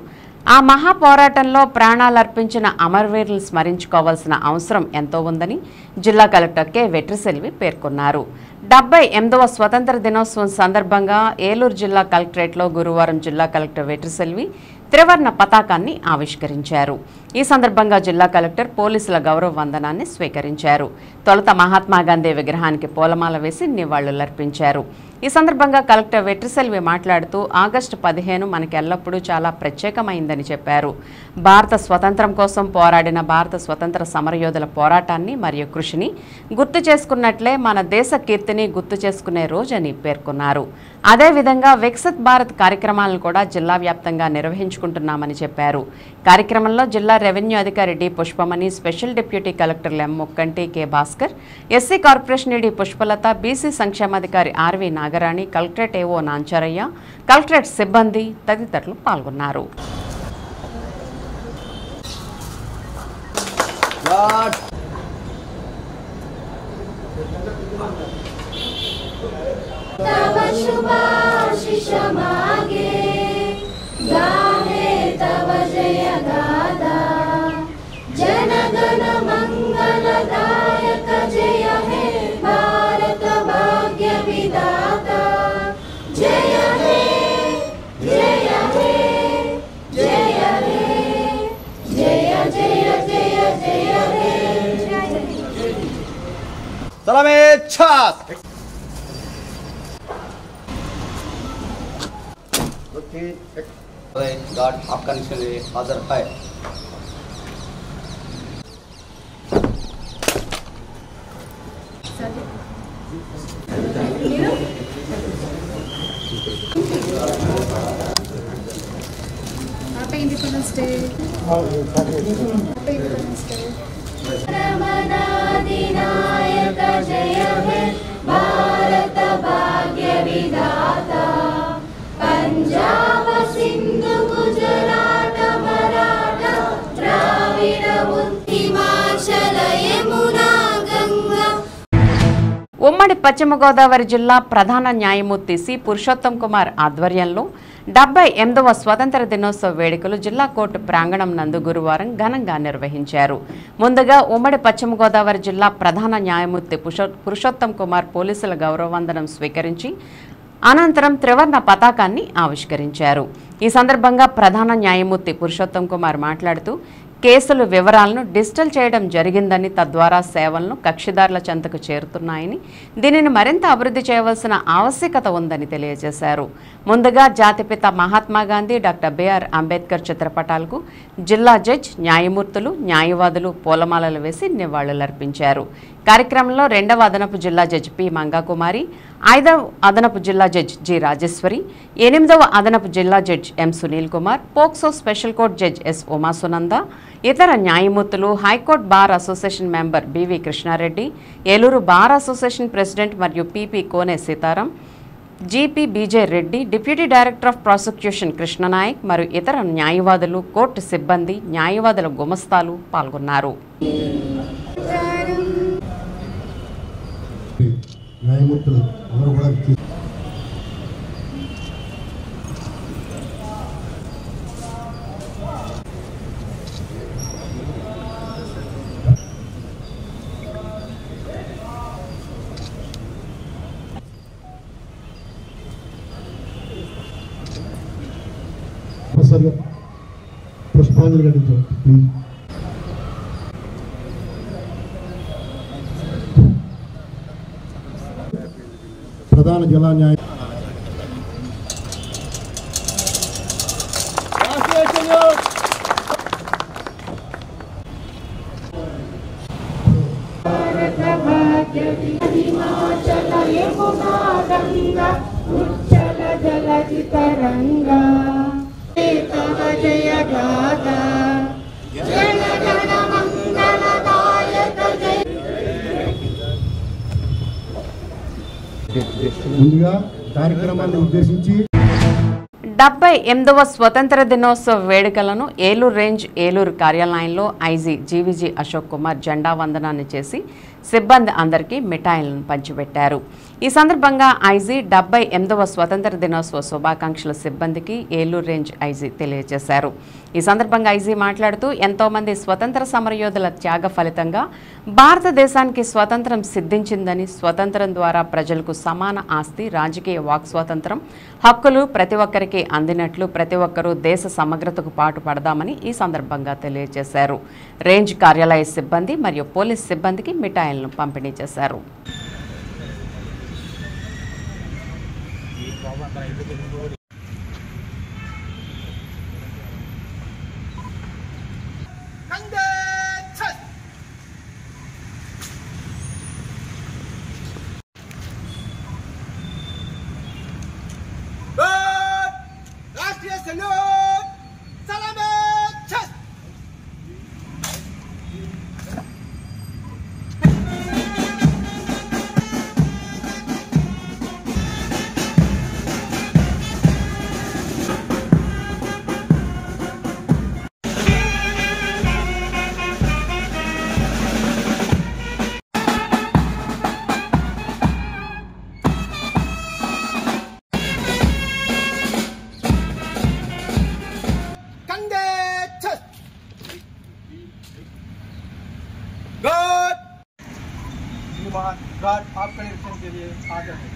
ఆ మహా పోరాటంలో ప్రాణాలర్పించిన అమరవీరులను స్మరించుకోవాల్సిన అవసరం ఎంతో ఉందని జిల్లా కలెక్టర్ కె వెట్రిసెల్వి పేర్కొన్నారు. 78వ స్వతంత్ర దినోత్సవం సందర్భంగా ఏలూరు జిల్లా కలెక్టరేట్లో గురువారం జిల్లా కలెక్టర్ వెట్రిసెల్వి త్రివర్ణ పతాకాన్ని ఆవిష్కరించారు. ఈ సందర్భంగా జిల్లా కలెక్టర్ పోలీసుల గౌరవ వందనాన్ని స్వీకరించారు. తొలుత మహాత్మాగాంధీ విగ్రహానికి పూలమాల వేసి నివాళులర్పించారు. ఈ సందర్భంగా కలెక్టర్ వెట్రిసెల్వి మాట్లాడుతూ ఆగస్టు 15 మనకి ఎల్లప్పుడూ చాలా ప్రత్యేకమైందని చెప్పారు. భారత స్వతంత్రం కోసం పోరాడిన భారత స్వతంత్ర సమరయోధుల పోరాటాన్ని మరియు కృషిని గుర్తు చేసుకున్నట్లే మన దేశ కీర్తిని గుర్తు చేసుకునే రోజని పేర్కొన్నారు. అదేవిధంగా వికసిత్ భారత్ కార్యక్రమాలను కూడా జిల్లా వ్యాప్తంగా నిర్వహించుకుంటున్నామని చెప్పారు. కార్యక్రమంలో జిల్లా రెవెన్యూ అధికారి డి పుష్పమణి, స్పెషల్ డిప్యూటీ కలెక్టర్లు M Mukkanti, K Bhaskar, SC corporation D Pushpalatha, BC సంక్షేమాధికారి RV Nagarani, collectorate AO Nancharaiah, collectorate సిబ్బంది తదితరులు పాల్గొన్నారు. जनगण मंगलदायक जय हे भारत भाग्य विधाता जय हे जय हे जय हे जय जय जय जय हे सलामे छास गार्ड आपका निश्चय हाजिर है. Happy Independence Day. Happy Independence Day. रमणाधिनायक जय हे भारत भाग्य विधाता पंजाब सिंधु गुजरात मराठा द्राविड हिमाचल यमुना गंगा. ఉమ్మడి పశ్చిమ గోదావరి జిల్లా ప్రధాన న్యాయమూర్తి సి పురుషోత్తం కుమార్ ఆధ్వర్యంలో 78వ స్వతంత్ర దినోత్సవ వేడుకలు జిల్లా కోర్టు ప్రాంగణం నందు గురువారం ఘనంగా నిర్వహించారు. ముందుగా ఉమ్మడి పశ్చిమ గోదావరి జిల్లా ప్రధాన న్యాయమూర్తి పురుషోత్తం కుమార్ పోలీసుల గౌరవవందనం స్వీకరించి అనంతరం త్రివర్ణ పతాకాన్ని ఆవిష్కరించారు. ఈ సందర్భంగా ప్రధాన న్యాయమూర్తి పురుషోత్తం కుమార్ మాట్లాడుతూ కేసుల వివరాలను డిజిటల్ చేయడం జరిగిందని, తద్వారా సేవలను కక్షిదారుల చెంతకు చేరుతున్నాయని, దీనిని మరింత అభివృద్ధి చేయవలసిన ఆవశ్యకత ఉందని తెలియజేశారు. ముందుగా జాతిపిత మహాత్మాగాంధీ, డాక్టర్ బిఆర్ అంబేద్కర్ చిత్రపటాలకు జిల్లా జడ్జ్, న్యాయమూర్తులు, న్యాయవాదులు పూలమాలలు వేసి నివాళులర్పించారు. కార్యక్రమంలో 2వ అదనపు జిల్లా జడ్జ్ పి మంగాకుమారి, 5వ అదనపు జిల్లా జడ్జ్ జి రాజేశ్వరి, 8వ అదనపు జిల్లా judge M Sunil Kumar, POCSO special court judge S Umasunanda, ఇతర న్యాయమూర్తులు, high court bar association member BV Krishnareddy, Eluru bar association president మరియు PP Kone Sitaram, GP BJ Reddy, deputy director of prosecution Krishnanayak మరియు ఇతర న్యాయవాదులు, కోర్టు సిబ్బంది, న్యాయవాదుల గుమస్తాలు పాల్గొన్నారు. న్యాయమూర్తులు అందరూ కూడా పుష్పాంజలి ఘటించారు. ప్రధాన జిల్లా న్యాయ ముందుగా కార్యక్రమాన్ని ఉద్దేశించి 78వ స్వతంత్ర దినోత్సవ వేడుకలను ఏలూరు రేంజ్ ఏలూరు కార్యాలయంలో ఐజీ జీవీజీ అశోక్ కుమార్ జెండా వందనాన్ని చేసి సిబ్బంది అందరికీ మిఠాయిలను పంచిపెట్టారు. ఈ సందర్భంగా ఐజీ 78వ స్వతంత్ర దినోత్సవ శుభాకాంక్షల సిబ్బందికి ఏలూరు రేంజ్ ఐజీ తెలియజేశారు. ఈ సందర్భంగా ఐజీ మాట్లాడుతూ ఎంతోమంది స్వతంత్ర సమరయోధుల త్యాగ ఫలితంగా భారతదేశానికి స్వతంత్రం సిద్ధించిందని, స్వతంత్రం ద్వారా ప్రజలకు సమాన ఆస్తి, రాజకీయ వాక్ స్వాతంత్రం, హక్కులు ప్రతి ఒక్కరికి అందినట్లు ప్రతి ఒక్కరూ దేశ సమగ్రతకు పాటుపడదామని ఈ సందర్భంగా తెలియజేశారు. రేంజ్ కార్యాలయ సిబ్బంది మరియు పోలీస్ సిబ్బందికి మిఠాయిలను పంపిణీ చేశారు. गार्ड आपका निरीक्षण के लिए हाजिर है।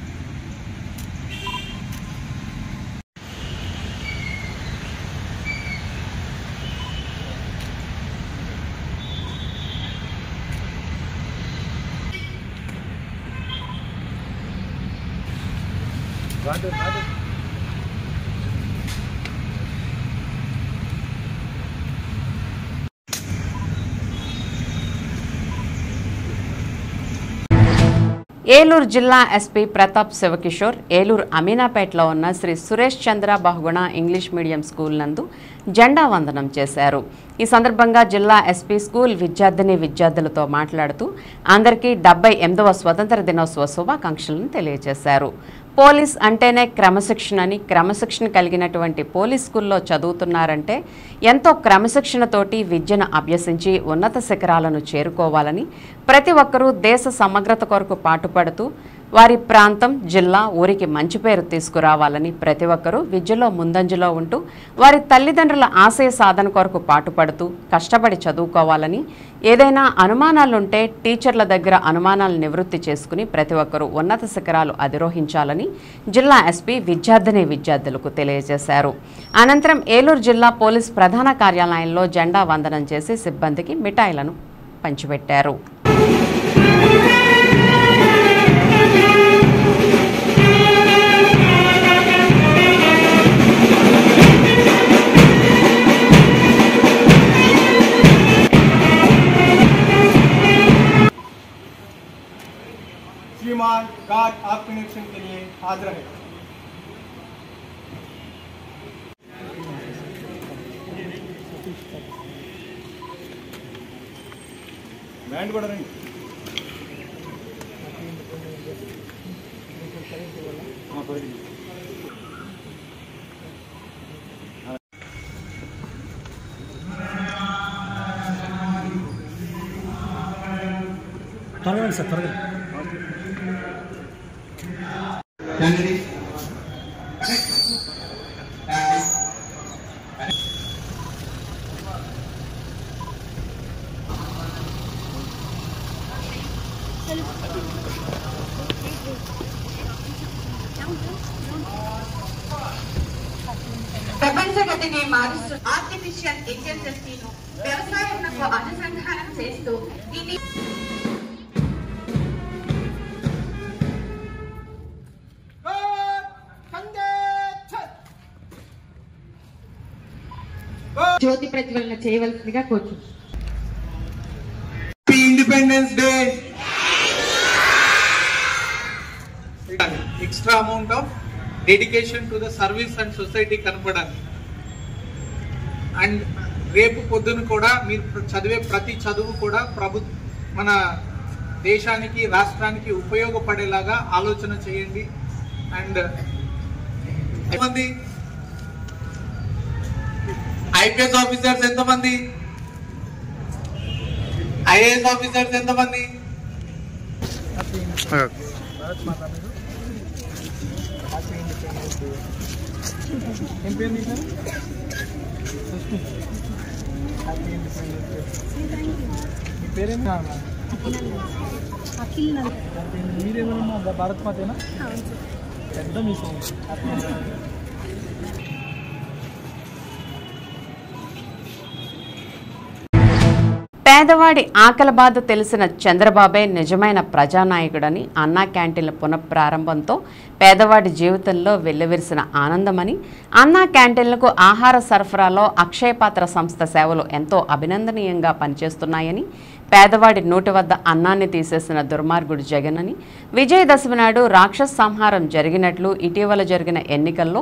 ఏలూరు జిల్లా ఎస్పీ ప్రతాప్ శివకిషోర్ ఏలూరు అమీనాపేటలో ఉన్న శ్రీ సురేష్ చంద్ర బహుగుణ ఇంగ్లీష్ మీడియం స్కూల్ నందు జెండా వందనం చేశారు. ఈ సందర్భంగా జిల్లా ఎస్పీ స్కూల్ విద్యార్థులతో మాట్లాడుతూ అందరికీ 78వ స్వతంత్ర దినోత్సవ శుభాకాంక్షలను తెలియజేశారు. పోలీస్ అంటేనే క్రమశిక్షణని, క్రమశిక్షణ కలిగినటువంటి పోలీస్ స్కూల్లో చదువుతున్నారంటే ఎంతో క్రమశిక్షణతోటి విద్యను అభ్యసించి ఉన్నత శిఖరాలను చేరుకోవాలని, ప్రతి ఒక్కరూ దేశ సమగ్రత కొరకు పాటుపడుతూ వారి ప్రాంతం, జిల్లా, ఊరికి మంచి పేరు తీసుకురావాలని, ప్రతి ఒక్కరూ విద్యలో ముందంజలో ఉంటూ వారి తల్లిదండ్రుల ఆశయ సాధన కొరకు పాటుపడుతూ కష్టపడి చదువుకోవాలని, ఏదైనా అనుమానాలుంటే టీచర్ల దగ్గర అనుమానాలు నివృత్తి చేసుకుని ప్రతి ఒక్కరూ ఉన్నత శిఖరాలు అధిరోహించాలని జిల్లా ఎస్పీ విద్యార్థులకు తెలియజేశారు. అనంతరం ఏలూరు జిల్లా పోలీస్ ప్రధాన కార్యాలయంలో జెండా వందనం చేసి సిబ్బందికి మిఠాయిలను పంచిపెట్టారు. श्रीमान गार्ड आपके निरीक्षण के लिए हाजिर है। बैंड बढ़ रही త్వరగా సార్ త్వరగా ప్రపంచగతిని మారుస్తూ ఆర్టిఫిషియల్ ఇంటెలిజెన్స్ వ్యవసాయంలో అనుసంధానం చేస్తూ ఇది జ్యోతి ప్రజ్వలన చేయవలసిందిగా కోరు. Independence day extra amount of dedication to the service and society కనపడాలి. అండ్ రేపు పొద్దున కూడా మీరు చదివే ప్రతి చదువు కూడా మన దేశానికి రాష్ట్రానికి ఉపయోగపడేలాగా ఆలోచన చేయండి. అండ్ ఎంతమంది ఐపీఎస్ ఆఫీసర్స్, ఎంతమంది ఐఏఎస్ ఆఫీసర్స్, ఎంతమంది మీరేమన్నా భారత్ మాతేనా పెద్ద మీ పేదవాడి ఆకలి బాధ తెలిసిన చంద్రబాబే నిజమైన ప్రజానాయకుడని అన్నా క్యాంటీన్ల పునఃప్రారంభంతో పేదవాడి జీవితంలో వెల్లివిరిసిన ఆనందమని, అన్నా క్యాంటీన్లకు ఆహార సరఫరాలో అక్షయపాత్ర సంస్థ సేవలు ఎంతో అభినందనీయంగా పనిచేస్తున్నాయని, పేదవాడి నోటి వద్ద అన్నాన్ని తీసేసిన దుర్మార్గుడు జగన్ అని, విజయదశమి నాడు రాక్షస సంహారం జరిగినట్లు ఇటీవల జరిగిన ఎన్నికల్లో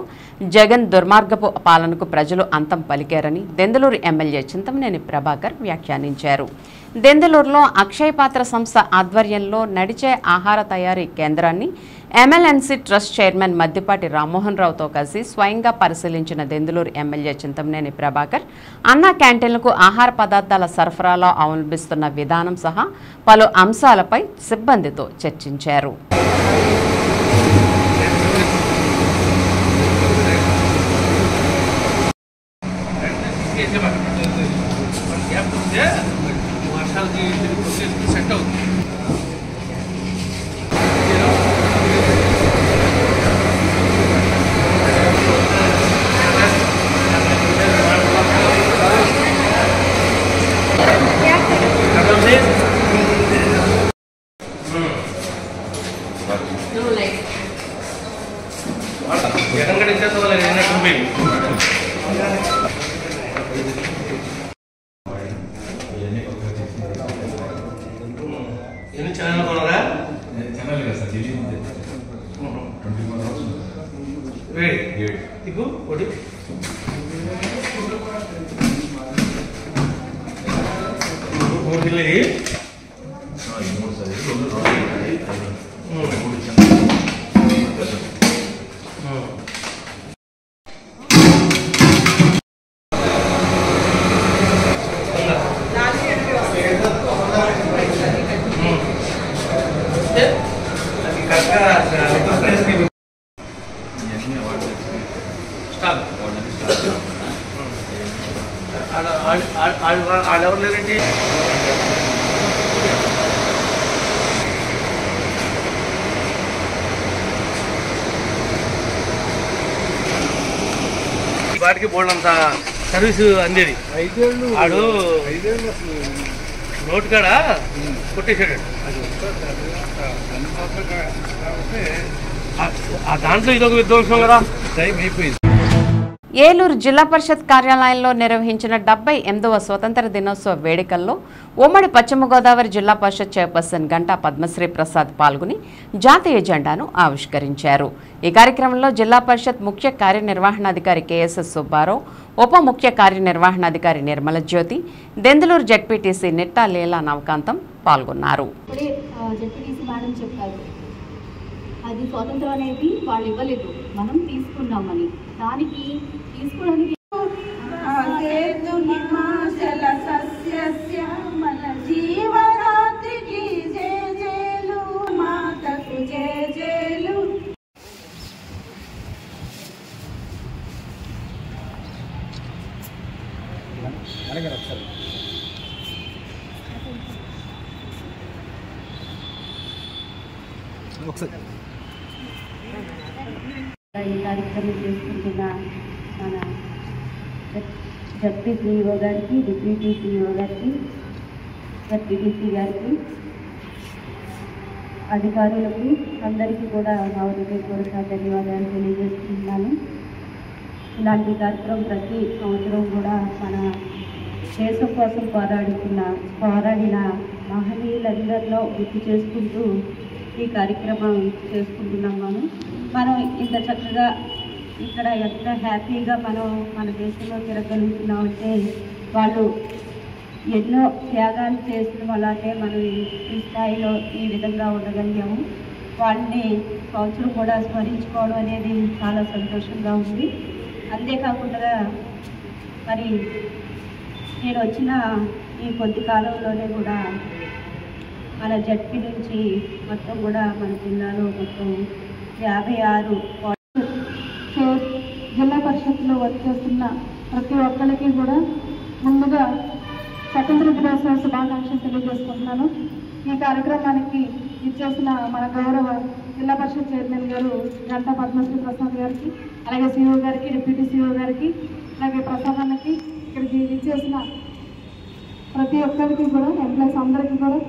జగన్ దుర్మార్గపు పాలనకు ప్రజలు అంతం పలికారని దెందులూరు ఎమ్మెల్యే చింతమనేని ప్రభాకర్ వ్యాఖ్యానించారు. దెందులూరులో అక్షయపాత్ర సంస్థ ఆధ్వర్యంలో నడిచే ఆహార తయారీ కేంద్రాన్ని MLNC trust chairman Maddipati Rammohan రావుతో కలిసి స్వయంగా పరిశీలించిన దెందులూరు ఎమ్మెల్యే చింతమనేని ప్రభాకర్ అన్నా క్యాంటీన్లకు ఆహార పదార్థాల సరఫరాలో అవలంబిస్తున్న విధానం సహా పలు అంశాలపై సిబ్బందితో చర్చించారు. వాటికి బోర్డంత సర్వీస్ అందేది. ఆడు నోటు కాడ కొట్టేశాడు. ఆ దాంట్లో ఇదొక విధ్వంసం కదా. టైం అయిపోయింది. ఏలూరు జిల్లా పరిషత్ కార్యాలయంలో నిర్వహించిన 78వ స్వతంత్ర దినోత్సవ వేడుకల్లో ఉమ్మడి పశ్చిమ గోదావరి జిల్లా పరిషత్ చైర్పర్సన్ గంటా పద్మశ్రీ ప్రసాద్ పాల్గొని జాతీయ జెండాను ఆవిష్కరించారు. ఈ కార్యక్రమంలో జిల్లా పరిషత్ ముఖ్య కార్యనిర్వహణాధికారి KSS సుబ్బారావు, ఉప ముఖ్య కార్యనిర్వహణాధికారి నిర్మల జ్యోతి, దెందులూరు జెడ్పీటీసీ నిట్టా లీలా నవకాంతం పాల్గొన్నారు. అది స్వాతంత్రం అనేది వాళ్ళు ఇవ్వలేదు, మనం తీసుకున్నామని. దానికి తీసుకోవడానికి జీవరాత్రికి జయ జయలు, మాతకు జయ జయలు. ఈ కార్యక్రమం చేసుకుంటున్న మన డిప్యూటీ CEO గారికి, డిప్యూటీ CEO గారికి, జెడ్పీటీసీ గారికి, అధికారులకు అందరికీ కూడా నా హృదయపూర్వక ధన్యవాదాలు తెలియజేస్తున్నాను. ఇలాంటి కార్యక్రమం ప్రతి సంవత్సరం కూడా మన దేశం కోసం పోరాడిన మహనీయులందరిలో గుర్తు చేసుకుంటూ ఈ కార్యక్రమం చేసుకుంటున్నాం. మనం ఇంత చక్కగా ఇక్కడ ఎంత హ్యాపీగా మనం మన దేశంలో తిరగలుగుతున్నామంటే వాళ్ళు ఎన్నో త్యాగాలు చేసిన వల్లనే మనం ఈ స్థాయిలో ఈ విధంగా ఉండగలిగాము. వాళ్ళని సంవత్సరం కూడా స్మరించుకోవడం అనేది చాలా సంతోషంగా ఉంది. అంతేకాకుండా మరి నేను వచ్చిన ఈ కొద్ది కాలంలోనే కూడా మన జడ్పీ నుంచి మొత్తం కూడా మన జిల్లాలో మొత్తం 56 జిల్లా పరిషత్లో వర్క్ చేస్తున్న ప్రతి ఒక్కరికి కూడా ముందుగా స్వతంత్ర దినోత్సవ శుభాకాంక్షలు తెలియజేసుకుంటున్నాను. ఈ కార్యక్రమానికి ఇచ్చేసిన మన గౌరవ జిల్లా పరిషత్ చైర్మన్ గారు గంటా పద్మశ్రీ ప్రసాద్ గారికి, అలాగే సిఇఓ గారికి, డిప్యూటీ సిఇఓ గారికి, అలాగే ప్రసాద్ అన్నకి, ఇక్కడికి ఇచ్చేసిన ప్రతి ఒక్కరికి కూడా, ఎంప్లాయీస్ అందరికీ కూడా,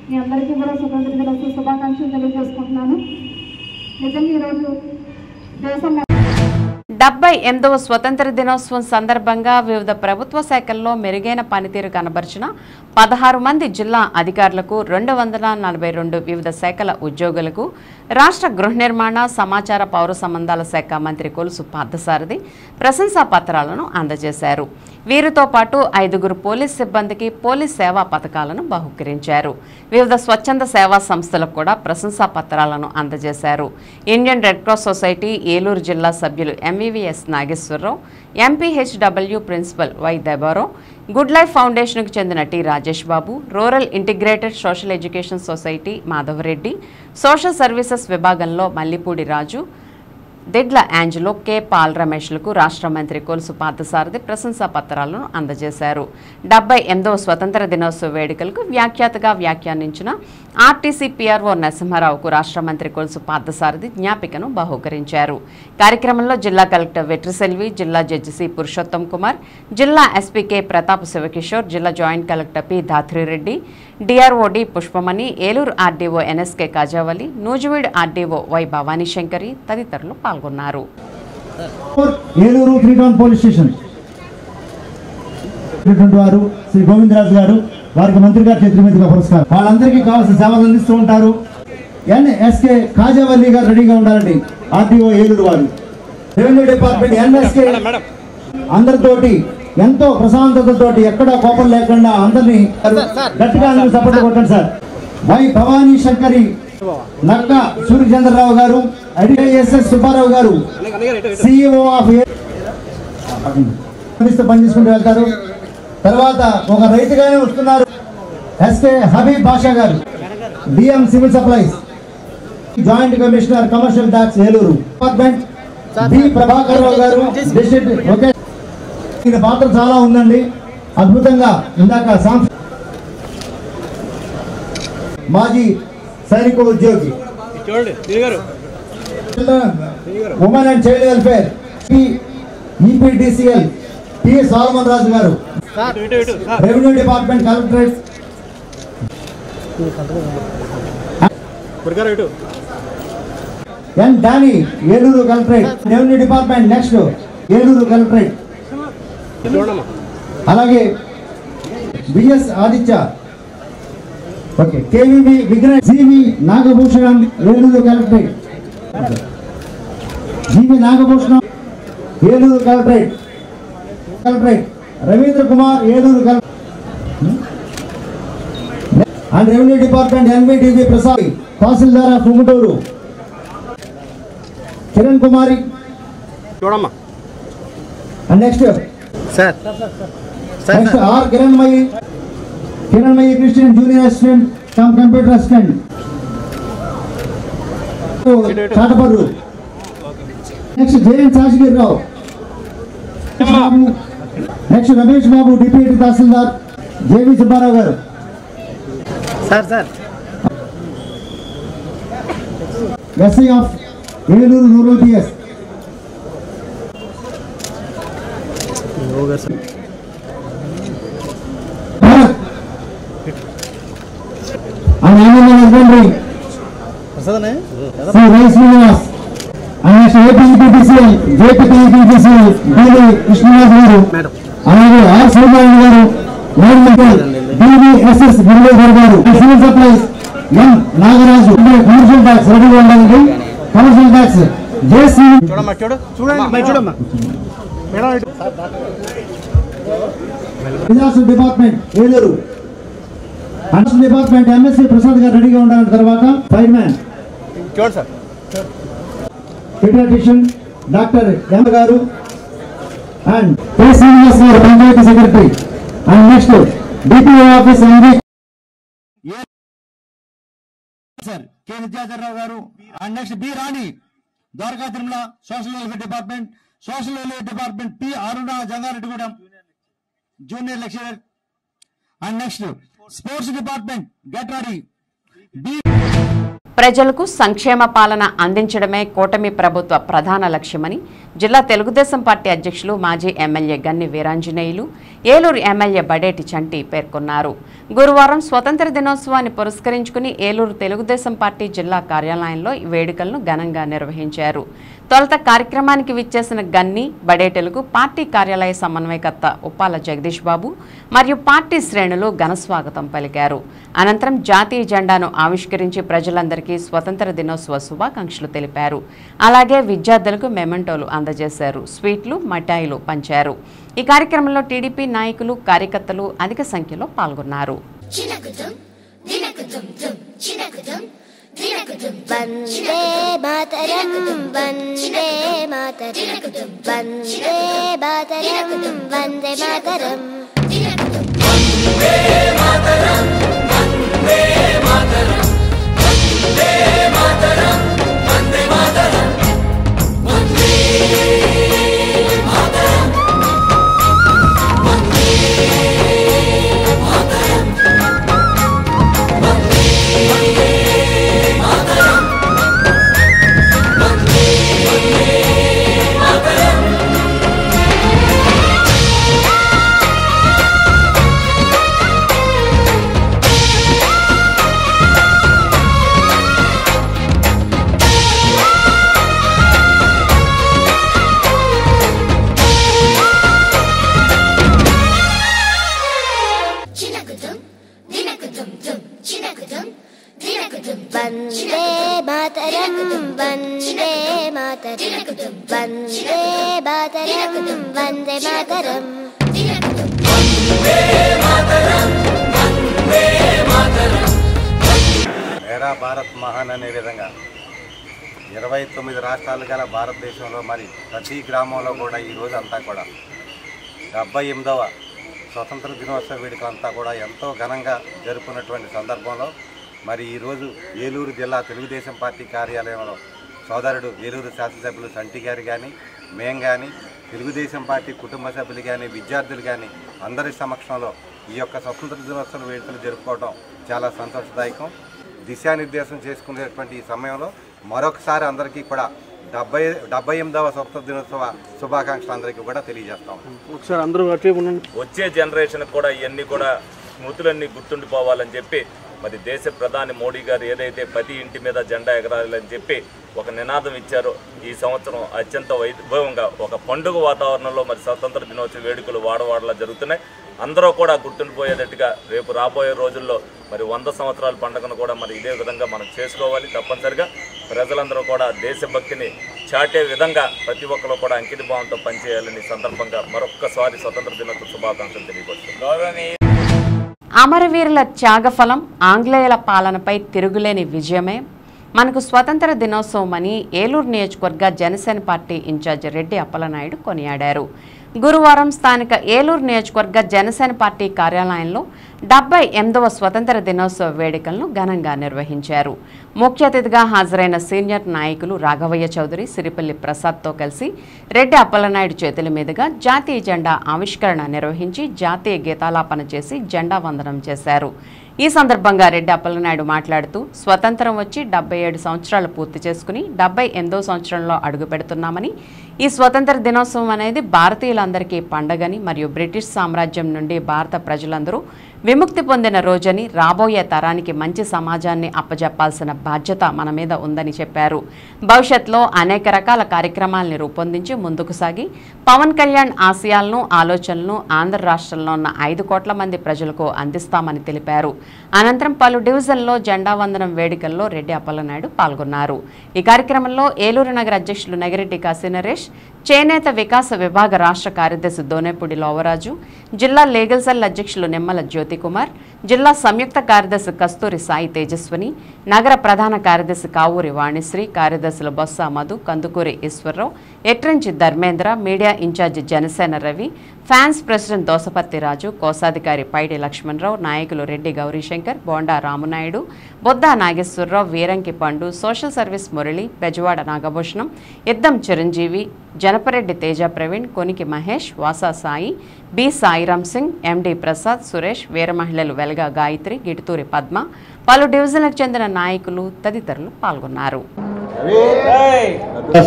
మీ అందరికీ కూడా స్వతంత్ర దినోత్సవ శుభాకాంక్షలు తెలియజేసుకుంటున్నాను. నిజంగా ఈరోజు దేశం 78వ స్వతంత్ర దినోత్సవం సందర్భంగా వివిధ ప్రభుత్వ శాఖల్లో మెరుగైన పనితీరు కనబరిచిన 16 మంది జిల్లా అధికారులకు, 242 వివిధ శాఖల ఉద్యోగులకు రాష్ట్ర గృహ నిర్మాణ, సమాచార, పౌర సంబంధాల శాఖ మంత్రి కొలుసు పార్థసారథి ప్రశంసా పత్రాలను అందజేశారు. వీరితో పాటు 5 పోలీస్ సిబ్బందికి పోలీస్ సేవా పథకాలను బహుకరించారు. వివిధ స్వచ్ఛంద సేవా సంస్థలకు కూడా ప్రశంసా పత్రాలను అందజేశారు. Indian red cross society Eluru జిల్లా సభ్యులు MVVS Nageswararao, MPHW principal Y Debarao, good life ఫౌండేషన్కు చెందిన T Rajesh Babu, rural integrated social education society Madhavareddy, social services విభాగంలో Mallipudi Raju, Didla Angelo, K Paul రమేష్లకు రాష్ట్ర మంత్రి కొలుసు పార్థసారథి ప్రశంసా పత్రాలను అందజేశారు. 78వ స్వతంత్ర దినోత్సవ వేడుకలకు వ్యాఖ్యాతగా వ్యాఖ్యానించిన ఆర్టీసీ పిఆర్ఓ నరసింహారావుకు రాష్ట్ర మంత్రి కొలుసు పార్థసారథి జ్ఞాపికను బహూకరించారు. కార్యక్రమంలో జిల్లా కలెక్టర్ వెట్రిసెల్వి, జిల్లా జడ్జి సి పురుషోత్తం కుమార్, జిల్లా ఎస్పీ కె ప్రతాప్ శివకిషోర్, జిల్లా joint collector P Dhatrireddy, DRO D Pushpamani, Eluru RDO NSK Kajavali, Nuzvid RDO Y Bhavani Shankari తదితరులు పాల్గొన్నారు. ఏలూరు 3 టౌన్ పోలీస్ స్టేషన్ వారు శ్రీ గోవిందరాజు గారు, వారికి మంత్రి గారి చేతుల మీదుగా పురస్కారం. వాళ్ళందరికీ కావాల్సిన సేవలు అందిస్తూ ఉంటారు. ఎన్ఎస్కే కాజావల్లి గారు రెడీగా ఉండాలండి. ఆర్టీఓ ఏలూరు వారు, రెవెన్యూ డిపార్ట్మెంట్ ఎన్ఎస్కే అందరితోటి ఎంతో ప్రశాంతతతోటి, ఎక్కడా కోపం లేకుండా అందరినీ గట్టిగా సపోర్ట్ కొట్టండి సార్. వై భవానీ శంకరి, నక్క సూర్యచంద్రరావు గారు, ఎస్ఎస్ సుబ్బారావు గారు, సిఇఓ ఆఫ్ పనిచేసుకుంటూ వెళ్తారు. తర్వాత ఒక రైతుగానే వస్తున్నారు SK Habib Basha garu, DM civil supplies, joint commissioner commercial tax Eluru department, B Prabhakar Rao garu, district. Okay, ఈయన పాత్ర చాలా ఉందండి, అద్భుతంగా. ఇందాక మాజీ సైనిక ఉద్యోగి, women and child welfare, EPDCL T Solomon Raju garu, revenue department collectorate, N Danny Eluru collectorate, revenue department next Eluru collectorate. అలాగే BS Aditya, okay, KVV Vignesh, GV Nagabhushanam Eluru collectorate, GV Nagabhushanam Eluru collectorate, Ravindra Kumar Eluru collectorate and revenue department NVDV Prasad, tahsildar Punguturu, Kiran Kumari చూడమ్మా. And next sir next R Kiranmayi Christian junior assistant cum computer assistant Chataparru. Next JN Sasagirirao, next Ramesh Babu deputy tahsildar, JV Subbarao గారు. Sir SI of Eluru rural PS, and animal husbandry, Sri Rai Srinivas, and next APEPCL, JPPPCL, DV Krishnavas garu, అలాగే R Srinarayana garu, DVSS Girileswar garu, civil supplies M Nagaraju, commercial tax రెడీగా ఉండాలండి. Commercial tax JC చూడండి disaster department Eluru, under department MSC Prasad garu రెడీగా ఉండాలని. తర్వాత fire man pediatrician doctor M garu and K Srinivas garu panchayat secretary. And next DPO office sir K Vidyadhararao garu. And next B Rani Dwaraka Tirumala social welfare department. Social welfare department P Aruna Jangareddygudem junior lecturer. And next sports department get ready. ప్రజలకు సంక్షేమ పాలన అందించడమే కూటమి ప్రభుత్వ ప్రధాన లక్ష్యమని జిల్లా Telugu Desam party అధ్యక్షులు మాజీ ఎమ్మెల్యే గన్ని వీరాంజనేయులు, ఏలూరు ఎమ్మెల్యే బడేటి చంటి పేర్కొన్నారు. గురువారం స్వతంత్ర దినోత్సవాన్ని పురస్కరించుకుని ఏలూరు తెలుగుదేశం పార్టీ జిల్లా కార్యాలయంలో ఈ వేడుకలను ఘనంగా నిర్వహించారు. తొలుత కార్యక్రమానికి విచ్చేసిన గన్ని, బడేటెలకు పార్టీ కార్యాలయ సమన్వయకర్త ఉప్పాల జగదీష్ బాబు మరియు పార్టీ శ్రేణులు ఘనస్వాగతం పలికారు. అనంతరం జాతీయ జెండాను ఆవిష్కరించి ప్రజలందరికీ స్వతంత్ర దినోత్సవ శుభాకాంక్షలు తెలిపారు. అలాగే విద్యార్థులకు మెమెంటోలు అందజేశారు. స్వీట్లు, మిఠాయిలు పంచారు. ఈ కార్యక్రమంలో టీడీపీ నాయకులు, కార్యకర్తలు అధిక సంఖ్యలో పాల్గొన్నారు. వందే మాతరం వందే మాతరం వందే మాతరం వందే మాతరం వందే మాతరం వందే మాతరం వందే మాతరం వందే మాతరం వందే మాతరం వందే మాతరం వందే మేరా భారత్ మహాన్ అనే విధంగా 29 రాష్ట్రాలు గల భారతదేశంలో మరి ప్రతి గ్రామంలో కూడా ఈరోజు అంతా కూడా 78వ స్వతంత్ర దినోత్సవ వేడుకలంతా కూడా ఎంతో ఘనంగా జరుపుకున్నటువంటి సందర్భంలో మరి ఈరోజు ఏలూరు జిల్లా తెలుగుదేశం పార్టీ కార్యాలయంలో సోదరుడు ఏలూరు శాసనసభ్యులు సంటి గారు కానీ మేం కానీ తెలుగుదేశం పార్టీ కుటుంబ సభ్యులు కానీ విద్యార్థులు కానీ అందరి సమక్షంలో ఈ యొక్క స్వతంత్ర దినోత్సవ వేడుకలు జరుపుకోవడం చాలా సంతోషదాయకం. దిశానిర్దేశం చేసుకునేటువంటి ఈ సమయంలో మరొకసారి అందరికీ కూడా 78వ స్వతంత్ర దినోత్సవ శుభాకాంక్షలు అందరికీ కూడా తెలియజేస్తాం. ఒకసారి అందరూ వచ్చే జనరేషన్ కూడా ఇవన్నీ కూడా స్మృతులన్నీ గుర్తుండిపోవాలని చెప్పి మరి దేశ ప్రధాని మోడీ గారు ఏదైతే ప్రతి ఇంటి మీద జెండా ఎగరాలని చెప్పి ఒక నినాదం ఇచ్చారో ఈ సంవత్సరం అత్యంత వైభవంగా ఒక పండుగ వాతావరణంలో మరి స్వతంత్ర దినోత్సవ వేడుకలు వాడవాడలా జరుగుతున్నాయి. అందరూ కూడా గుర్తుండిపోయేటట్టుగా రేపు రాబోయే రోజుల్లో మరి 100 సంవత్సరాల పండుగను కూడా మరి ఇదే విధంగా మనం చేసుకోవాలి. తప్పనిసరిగా ప్రజలందరూ కూడా దేశభక్తిని చాటే విధంగా ప్రతి ఒక్కరు కూడా అంకిత భావంతో పనిచేయాలని సందర్భంగా మరొక్కసారి స్వతంత్ర దినోత్సవ శుభాకాంక్షలు తెలియపరుస్తున్నాం. అమరవీరుల త్యాగఫలం ఆంగ్లేయుల పాలనపై తిరుగులేని విజయమే మనకు స్వతంత్ర దినోత్సవం అని ఏలూరు నియోజకవర్గ జనసేన పార్టీ ఇన్ఛార్జి రెడ్డి అప్పలనాయుడు కొనియాడారు. గురువారం స్థానిక ఏలూరు నియోజకవర్గ జనసేన పార్టీ కార్యాలయంలో 78వ స్వతంత్ర దినోత్సవ వేడుకలను ఘనంగా నిర్వహించారు. ముఖ్య అతిథిగా హాజరైన సీనియర్ నాయకులు రాఘవయ్య చౌదరి, సిరిపల్లి ప్రసాద్తో కలిసి రెడ్డి అప్పలనాయుడు చేతుల మీదుగా జాతీయ జెండా ఆవిష్కరణ నిర్వహించి జాతీయ గీతాలాపన చేసి జెండా వందనం చేశారు. ఈ సందర్భంగా రెడ్డి అప్పలనాయుడు మాట్లాడుతూ స్వతంత్రం వచ్చి 77 సంవత్సరాలు పూర్తి చేసుకుని 78వ సంవత్సరంలో అడుగు పెడుతున్నామని, ఈ స్వతంత్ర దినోత్సవం అనేది భారతీయులందరికీ పండగని మరియు బ్రిటిష్ సామ్రాజ్యం నుండి భారత ప్రజలందరూ విముక్తి పొందిన రోజని, రాబోయే తరానికి మంచి సమాజాన్ని అప్పజెప్పాల్సిన బాధ్యత మన మీద ఉందని చెప్పారు. భవిష్యత్తులో అనేక రకాల కార్యక్రమాలను రూపొందించి ముందుకు సాగి పవన్ కళ్యాణ్ ఆశయాలను, ఆలోచనలను ఆంధ్ర రాష్ట్రంలో ఉన్న 5 కోట్ల మంది ప్రజలకు అందిస్తామని తెలిపారు. అనంతరం పలు డివిజన్లో జెండా వందనం వేడుకల్లో రెడ్డి అప్పలనాయుడు పాల్గొన్నారు. ఈ కార్యక్రమంలో ఏలూరు నగర అధ్యక్షులు నగిరెడ్డి కాశీ నరేష్, సురేష్, చేనేత వికాస విభాగ రాష్ట్ర కార్యదర్శి దోనేపూడి లోవరాజు, జిల్లా లీగల్ సెల్ అధ్యక్షులు నిమ్మల జ్యోతికుమార్, జిల్లా సంయుక్త కార్యదర్శి కస్తూరి సాయి తేజస్విని, నగర ప్రధాన కార్యదర్శి కావూరి వాణిశ్రీ, కార్యదర్శులు Botsa Madhu, Kandukuri Eswararao, Etranchi Dharmendra, media incharge Janasena Ravi, fans president Dosaparthi Raju, కోశాధికారి పైడి లక్ష్మణరావు, నాయకులు రెడ్డి గౌరీశంకర్, బోండా రామునాయుడు, బొద్దా నాగేశ్వరరావు, వీరంకి పండు, సోషల్ సర్వీస్ మురళి, బెజవాడ నాగభూషణం, ఇద్దం చిరంజీవి, జనపరెడ్డి తేజ ప్రవీణ్, కొనికి మహేష్, వాసా సాయి, బి సాయిరామ్ సింగ్, ఎండి ప్రసాద్, సురేష్, వీర మహిళలు వెలగా గాయత్రి, గిటుతూరి పద్మ, పలు డివిజన్లకు చెందిన నాయకులు తదితరులు పాల్గొన్నారు.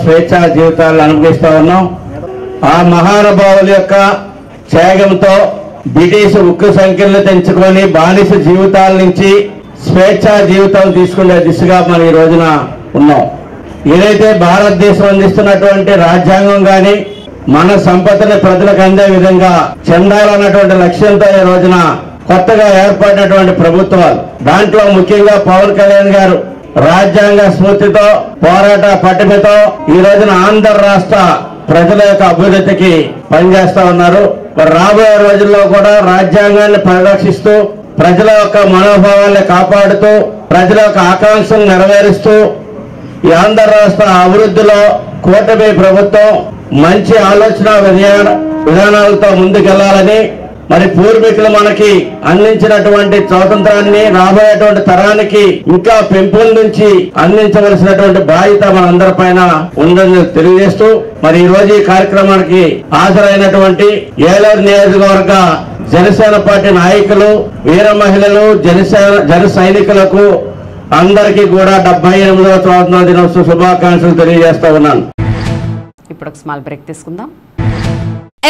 స్వేచ్ఛా జీవితాలను అనుభవిస్తూ ఉన్నాం. ఆ మహానుభావుల యొక్క త్యాగంతో బ్రిటిష్ ఉక్కు సంఖ్యలను తెంచుకొని బానిస జీవితాల నుంచి స్వేచ్ఛా జీవితం తీసుకునే దిశగా మనం ఈ రోజున ఉన్నాం. ఏదైతే భారతదేశం అందిస్తున్నటువంటి రాజ్యాంగం కానీ మన సంపదను ప్రజలకు అందే విధంగా చెందాలన్నటువంటి లక్ష్యంతో ఈ రోజున కొత్తగా ఏర్పడినటువంటి ప్రభుత్వాలు, దాంట్లో ముఖ్యంగా పవన్ కళ్యాణ్ గారు రాజ్యాంగ స్ఫూర్తితో పోరాట పట్టుదలతో ఈ రోజున ఆంధ్ర రాష్ట్ర ప్రజల యొక్క అభివృద్ధికి పనిచేస్తా ఉన్నారు. రాబోయే రోజుల్లో కూడా రాజ్యాంగాన్ని పరిరక్షిస్తూ ప్రజల యొక్క మనోభావాన్ని కాపాడుతూ ప్రజల యొక్క ఆకాంక్షలు నెరవేరుస్తూ ఈ ఆంధ్ర రాష్ట్ర అభివృద్ధిలో కూటమి ప్రభుత్వం మంచి ఆలోచన విధానాలతో ముందుకెళ్లాలని, మరి పూర్వీకులు మనకి అందించినటువంటి స్వాతంత్రాన్ని రాబోయేటువంటి తరానికి ఇంకా పెంపొందించి అందించవలసినటువంటి బాధ్యత మనందరిపైన ఉందని తెలియజేస్తూ, మరి ఈ రోజు ఈ కార్యక్రమానికి హాజరైనటువంటి ఏలూరు నియోజకవర్గ జనసేన పార్టీ నాయకులు, వీర మహిళలు, జన సైనికులకు అందరికీ కూడా 78వ స్వాతంత్ర దినోత్సవ శుభాకాంక్షలు తెలియజేస్తా ఉన్నాను. ఇప్పుడు ఒక స్మాల్ బ్రేక్ తీసుకుందాం.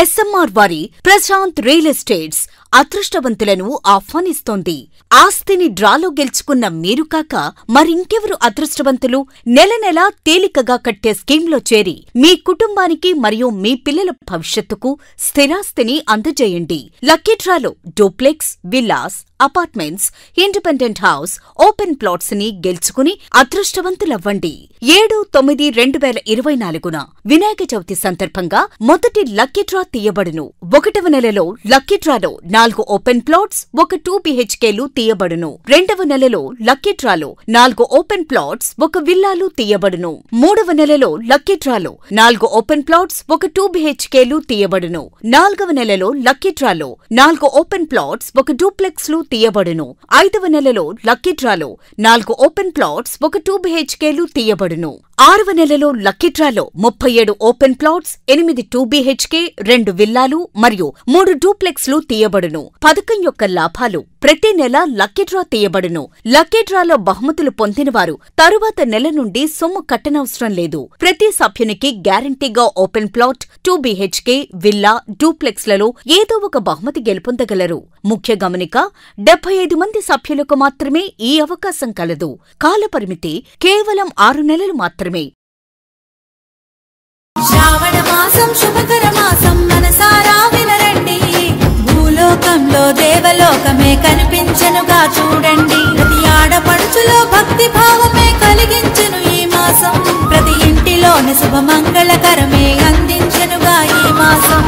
ఎస్ఎంఆర్ వారి ప్రశాంత్ రియల్ ఎస్టేట్స్ అదృష్టవంతులను ఆహ్వానిస్తోంది. ఆస్తిని డ్రాలో గెలుచుకున్న మీరు కాక మరింకెవరు అదృష్టవంతులు? నెల నెలా తేలికగా కట్టే స్కీమ్లో చేరి మీ కుటుంబానికి మరియు మీ పిల్లల భవిష్యత్తుకు స్థిరాస్తిని అందజేయండి. లక్కీ డ్రాలో duplex, villas, apartments, independent house, open plots ని గెలుచుకుని అదృష్టవంతులవ్వండి. 7/9/2024 వినాయక చవితి సందర్భంగా మొదటి లక్కీ డ్రా తీయబడును. 1వ నెలలో లక్కీ డ్రాలో 4 ఓపెన్ ప్లాట్స్, 1 2 BHKలు తీయబడును. 2వ నెలలో లక్కీ డ్రాలో 4 ఓపెన్ ప్లాట్స్, 1 విల్లాలు తీయబడును. 3వ నెలలో లక్కీ డ్రాలో 4 ఓపెన్ ప్లాట్స్, 1 2 BHKలు తీయబడును. 4వ నెలలో లక్కీ డ్రాలో 4 ఓపెన్ ప్లాట్స్, 1 డూప్లెక్స్లు తీయబడును. 5వ నెలలో లక్కీ డ్రాలో 4 ఓపెన్ ప్లాట్స్, 1 2 BHKలు తీయబడును. 6వ నెలలో లక్కీ డ్రాలో 37 ఓపెన్ ప్లాట్స్, 8 2 BHK, 2 విల్లాలు మరియు 3 డూప్లెక్స్లు తీయబడును. పథకం యొక్క లాభాలు: ప్రతి నెల లక్కీ డ్రా తీయబడును. లక్కీ డ్రాలో బహుమతులు పొందినవారు తరువాత నెల నుండి సొమ్ము కట్టనవసరం లేదు. ప్రతి సభ్యునికి గ్యారంటీగా ఓపెన్ ప్లాట్, 2 BHK, విల్లా, డూప్లెక్స్లలో ఏదో ఒక బహుమతి గెలుపొందగలరు. ముఖ్య గమనిక: 75 మంది సభ్యులకు మాత్రమే ఈ అవకాశం కలదు. కాలపరిమితి కేవలం 6 నెలలు మాత్రమే. శ్రావణ మాసం శుభకర మాసం, మనసారా వినరండి. భూలోకంలో దేవలోకమే కనిపించెనుగా చూడండి. ప్రతి ఆడపడుచులో భక్తి భావమే కలిగించెను ఈ మాసం. ప్రతి ఇంటిలోని శుభమంగళకరమే అందించెనుగా ఈ మాసం.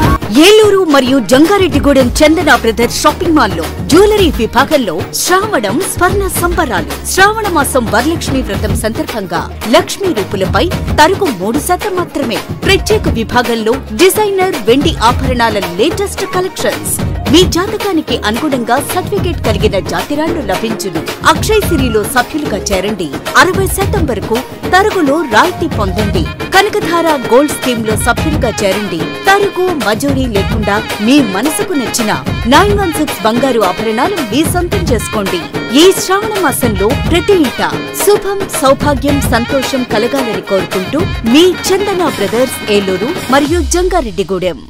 ఏలూరు మరియు జంగారెడ్డిగూడెం చందన బ్రదర్స్ షాపింగ్ మాల్లో జ్యువెలరీ విభాగంలో శ్రావణం స్వర్ణ సంబరాలు. శ్రావణ మాసం వరలక్ష్మి వ్రతం సందర్భంగా లక్ష్మీ రూపులపై తరుగు 3% మాత్రమే. ప్రత్యేక విభాగంలో డిజైనర్ వెండి ఆభరణాల లేటెస్ట్ కలెక్షన్స్. మీ జాతకానికి అనుగుణంగా సర్టిఫికేట్ కలిగిన జాతిరాళ్లు లభించును. అక్షయ్ సిరిలో సభ్యులుగా చేరండి. 60% వరకు తరుగులో రాయితీ పొందండి. కనకధార గోల్డ్ స్కీమ్ లో సభ్యులుగా చేరండి. తరుగు మజూరీ లేకుండా మీ మనసుకు నచ్చిన 916 బంగారు ఆభరణాలు మీ సొంతం చేసుకోండి. ఈ శ్రావణ మాసంలో ప్రతి ఇంట శుభం, సౌభాగ్యం, సంతోషం కలగాలని కోరుకుంటూ మీ చందన బ్రదర్స్, ఏలూరు మరియు జంగారెడ్డిగూడెం.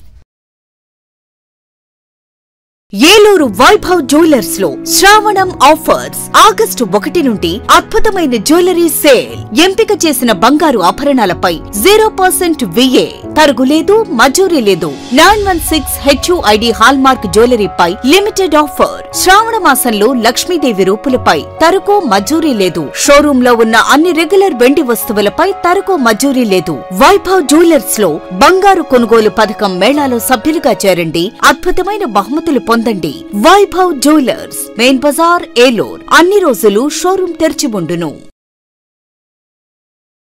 ఏలూరు వైభవ్ జ్యువెలర్స్ లో శ్రావణం ఆఫర్స్. ఆగస్టు 1 నుండి అద్భుతమైన జ్యువెలరీ సేల్. ఎంపిక చేసిన బంగారు ఆభరణాలపై 0% VA. తరుగులేదు, మజూరీ లేదు. 916 HUID హాల్మార్క్ జ్యువెలరీపై లిమిటెడ్ ఆఫర్. శ్రావణ మాసంలో లక్ష్మీదేవి రూపులపై తరుగు మజూరీ లేదు. షోరూమ్ లో ఉన్న అన్ని రెగ్యులర్ వెండి వస్తువులపై తరుగు మజూరీ లేదు. వైభవ్ జ్యువెలర్స్ లో బంగారు కొనుగోలు పథకం మేళాలో సభ్యులుగా చేరండి. అద్భుతమైన బహుమతులు పొందండి. Vaibhav jewellers, main Bazar, Eluru. అన్ని రోజులు షోరూమ్ తెరిచి ఉండును.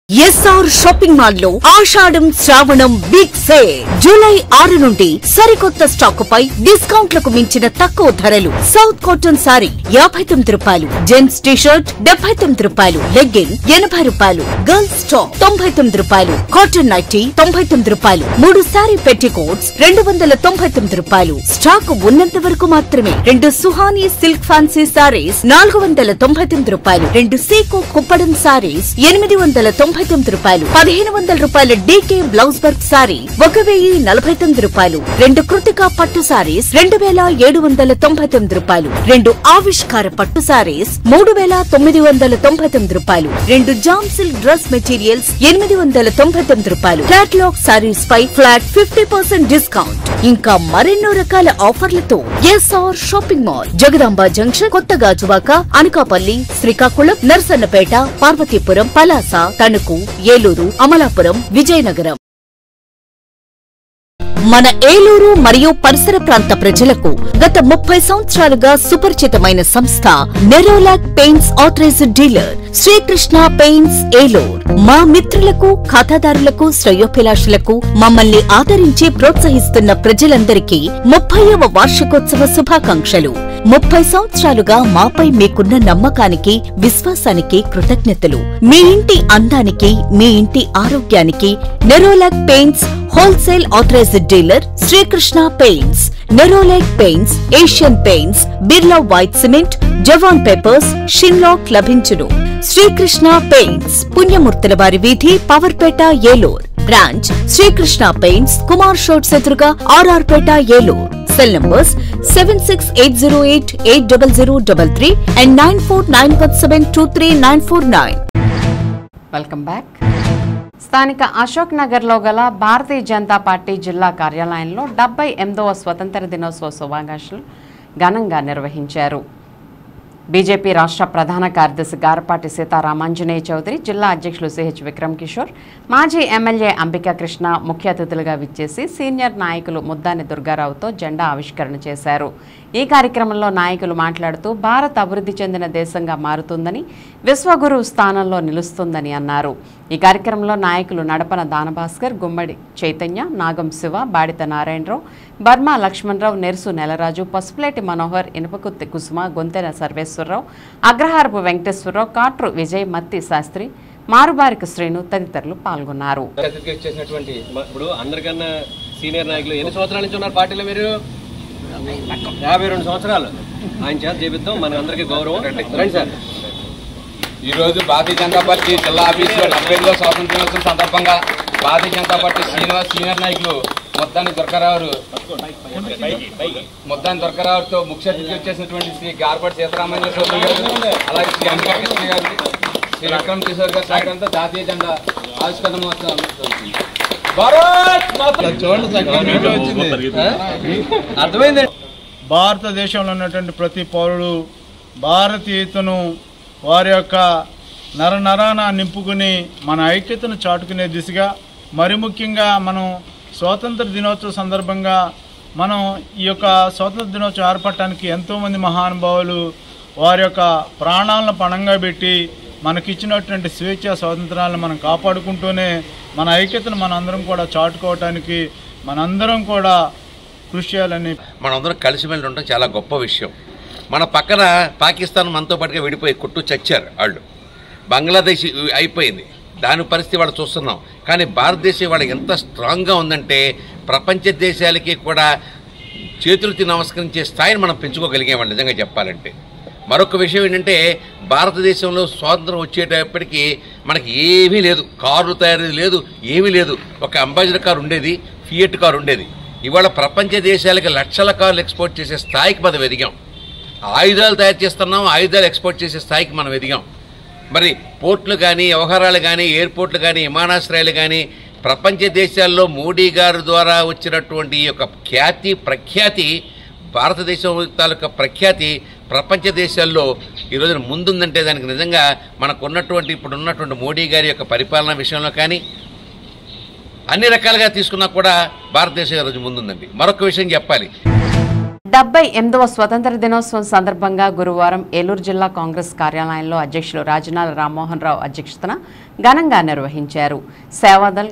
ఎస్ఆర్ షాపింగ్ మాల్ లో ఆషాఢం శ్రావణం బిగ్ సేల్ జూలై 6 నుండి సరికొత్త స్టాకు పై డిస్కౌంట్లకు మించిన తక్కువ ధరలు. సౌత్ కాటన్ సారీ 59 రూపాయలు, జెంట్స్ టీషర్ట్ 79 రూపాయలు, లెగ్గిన్ 80 రూపాయలు, గర్ల్స్ టాప్ 99 రూపాయలు, కాటన్ నైటీ 99 రూపాయలు, 3 సారీ పెట్టికోట్స్ 299 రూపాయలు. స్టాకు ఉన్నంత వరకు మాత్రమే. 2 సుహానీ సిల్క్ ఫ్యాన్సీ సారీస్ 499 రూపాయలు, 2 సీకో కుప్పడం సారీస్ 899 రూపాయలు, 1500 రూపాయల డీకే బ్లౌజ్ వర్క్ సారీ 1049 రూపాయలు, 2 కృతికా పట్టు సారీస్ 2799 రూపాయలు, 2 ఆవిష్కార పట్టు సారీస్ 3999 రూపాయలు, 2 జామ్ సిల్క్ డ్రెస్ మెటీరియల్స్ 899 రూపాయలు. క్యాటలాగ్ సారీస్ పై ఫ్లాట్ 50% డిస్కౌంట్. ఇంకా మరెన్నో రకాల ఆఫర్లతో SR shopping mall, Jagadamba junction, కొత్త గాజువాక, అనకాపల్లి, శ్రీకాకుళం, నర్సన్నపేట, పార్వతీపురం, పలాస, తణుకు, ఏలూరు, అమలాపురం, విజయనగరం. మన ఏలూరు మరియు పరిసర ప్రాంత ప్రజలకు గత 30 సంవత్సరాలుగా సుపరిచితమైన సంస్థ Nerolac paints authorised dealer Srikrishna paints Eluru. మా మిత్రులకు, ఖాతాదారులకు, శ్రేయోభిలాషులకు, మమ్మల్ని ఆదరించి ప్రోత్సహిస్తున్న ప్రజలందరికీ 30వ వార్షికోత్సవ శుభాకాంక్షలు. 30 సంవత్సరాలుగా మాపై మీకున్న నమ్మకానికి, విశ్వాసానికి కృతజ్ఞతలు. మీ ఇంటి అందానికి, మీ ఇంటి ఆరోగ్యానికి Nerolac paints wholesale authorised dealer Srikrishna paints. Nerolac paints, Asian paints, Birla white cement, Jawan papers, షిన్లాక్ లభించును. శ్రీకృష్ణ పెయింట్స్, పుణ్యమూర్తుల వారి వీధి, పవర్పేట, ఏలూరు. బ్రాంచ్ శ్రీకృష్ణ పెయింట్స్, కుమార్ షోట్స్ ఎదురుగా, RR Peta, Eluru. Cell numbers 7680880033 and 9491723949. Welcome back. స్థానిక అశోక్ నగర్లో గల భారతీయ జనతా పార్టీ జిల్లా కార్యాలయంలో 78వ స్వతంత్ర దినోత్సవ శుభాకాంక్షలు ఘనంగా నిర్వహించారు. బీజేపీ రాష్ట్ర ప్రధాన కార్యదర్శి గారపాటి సీతారామాంజనేయ చౌదరి, జిల్లా అధ్యక్షులు సిహెచ్ విక్రమ్ కిషోర్, మాజీ ఎమ్మెల్యే అంబికా కృష్ణ ముఖ్య అతిథులుగా విచ్చేసి సీనియర్ నాయకులు ముద్దాని దుర్గారావుతో జెండా ఆవిష్కరణ చేశారు. ఈ కార్యక్రమంలో నాయకులు మాట్లాడుతూ భారత్ అభివృద్ధి చెందిన దేశంగా మారుతుందని, విశ్వగురువు స్థానంలో నిలుస్తుందని అన్నారు. ఈ కార్యక్రమంలో నాయకులు నడపన దానభాస్కర్, గుమ్మడి చైతన్య, నాగం శివ, బాడిత నారాయణరావు, బర్మా లక్ష్మణరావు, నెర్సు నెలరాజు, పసుపులేటి మనోహర్, ఇనుపకుత్తి కుసుమ, గొంతెన సర్వేశ్వరరావు, అగ్రహారపు వెంకటేశ్వరరావు, కాట్రు విజయ్, మత్తి శాస్త్రి, మారుబారిక శ్రీను తదితరులు పాల్గొన్నారు. ఇప్పుడు అందరికన్నా సీనియర్ నాయకులు ఎన్ని సంవత్సరాల నుంచి ఉన్నారు పార్టీలో? మీరు 52 సంవత్సరాలు. ఆయన చేత చేపిద్దాం, మన అందరికీ గౌరవం. రండి సార్. ఈరోజు భారతీయ జనతా పార్టీ జిల్లా ఆఫీసులో 75వ స్వాతంత్ర దినోత్సవం సందర్భంగా భారతీయ జనతా పార్టీ సీనియర్ నాయకులు ముద్దాని దుర్గారావుతో ముఖ్య అతిథి వచ్చేసినటువంటి శ్రీ గారపాటి సీతారామాంజనేయ చౌదరి గారు, అలాగే శ్రీ అంబికా కృష్ణ గారు, శ్రీ విక్రమ్ కిషోర్ గారు సాగడంతో జాతీయ జెండా ఆవిష్కరణ మహోత్సవం అర్థమైంది. భారతదేశంలో ఉన్నటువంటి ప్రతి పౌరుడు భారతీయతను వారి యొక్క నరనరాన నింపుకుని మన ఐక్యతను చాటుకునే దిశగా, మరి ముఖ్యంగా మనం స్వాతంత్ర దినోత్సవ సందర్భంగా మనం ఈ యొక్క స్వాతంత్ర దినోత్సవం ఏర్పడటానికి ఎంతోమంది మహానుభావులు వారి యొక్క ప్రాణాలను పణంగా పెట్టి మనకిచ్చినటువంటి స్వేచ్ఛ స్వాతంత్రాలను మనం కాపాడుకుంటూనే మన ఐక్యతను మనందరం కూడా చాటుకోవటానికి మనందరం కూడా కృషి చేయాలని, మనందరం కలిసిమెలిసి ఉండటం చాలా గొప్ప విషయం. మన పక్కన పాకిస్తాన్ మనతో పాటుగా విడిపోయి కొట్టు చచ్చారు వాళ్ళు. బంగ్లాదేశ్ అయిపోయింది, దాని పరిస్థితి వాళ్ళు చూస్తున్నాం. కానీ భారతదేశం వాళ్ళు ఎంత స్ట్రాంగ్గా ఉందంటే ప్రపంచ దేశాలకి కూడా చేతులెత్తి నమస్కరించే స్థాయిని మనం పెంచుకోగలిగామండి నిజంగా చెప్పాలంటే. మరొక విషయం ఏంటంటే భారతదేశంలో స్వాతంత్రం వచ్చేటప్పటికి మనకి ఏమీ లేదు, కార్లు తయారీ లేదు, ఏమీ లేదు. ఒక అంబాసిడర్ కారు ఉండేది, ఫియట్ కారు ఉండేది. ఇవాళ ప్రపంచ దేశాలకి లక్షల కార్లు ఎక్స్పోర్ట్ చేసే స్థాయికి మనం ఎదిగాం. ఆయుధాలు తయారు చేస్తున్నాం, ఆయుధాలు ఎక్స్పోర్ట్ చేసే స్థాయికి మనం ఎదిగాం. మరి పోర్టులు కానీ, వ్యవహారాలు కానీ, ఎయిర్పోర్ట్లు కానీ, విమానాశ్రయాలు కానీ ప్రపంచ దేశాల్లో మోడీ గారి ద్వారా వచ్చినటువంటి ఈ యొక్క ఖ్యాతి ప్రఖ్యాతి, భారతదేశం తాలూకా ప్రఖ్యాతి ప్రపంచ దేశాల్లో ఈరోజు ముందుందంటే దానికి నిజంగా మనకున్నటువంటి ఇప్పుడున్నటువంటి మోడీ గారి యొక్క పరిపాలన విషయంలో కానీ అన్ని రకాలుగా తీసుకున్నా కూడా భారతదేశం ఈరోజు ముందుందండి. మరొక విషయం చెప్పాలి, 78వ స్వతంత్ర దినోత్సవం సందర్భంగా గురువారం ఏలూరు జిల్లా కాంగ్రెస్ కార్యాలయంలో అధ్యక్షులు రాజనాల రామ్మోహన్ రావు అధ్యక్షతన ఘనంగా నిర్వహించారు. సేవాదల్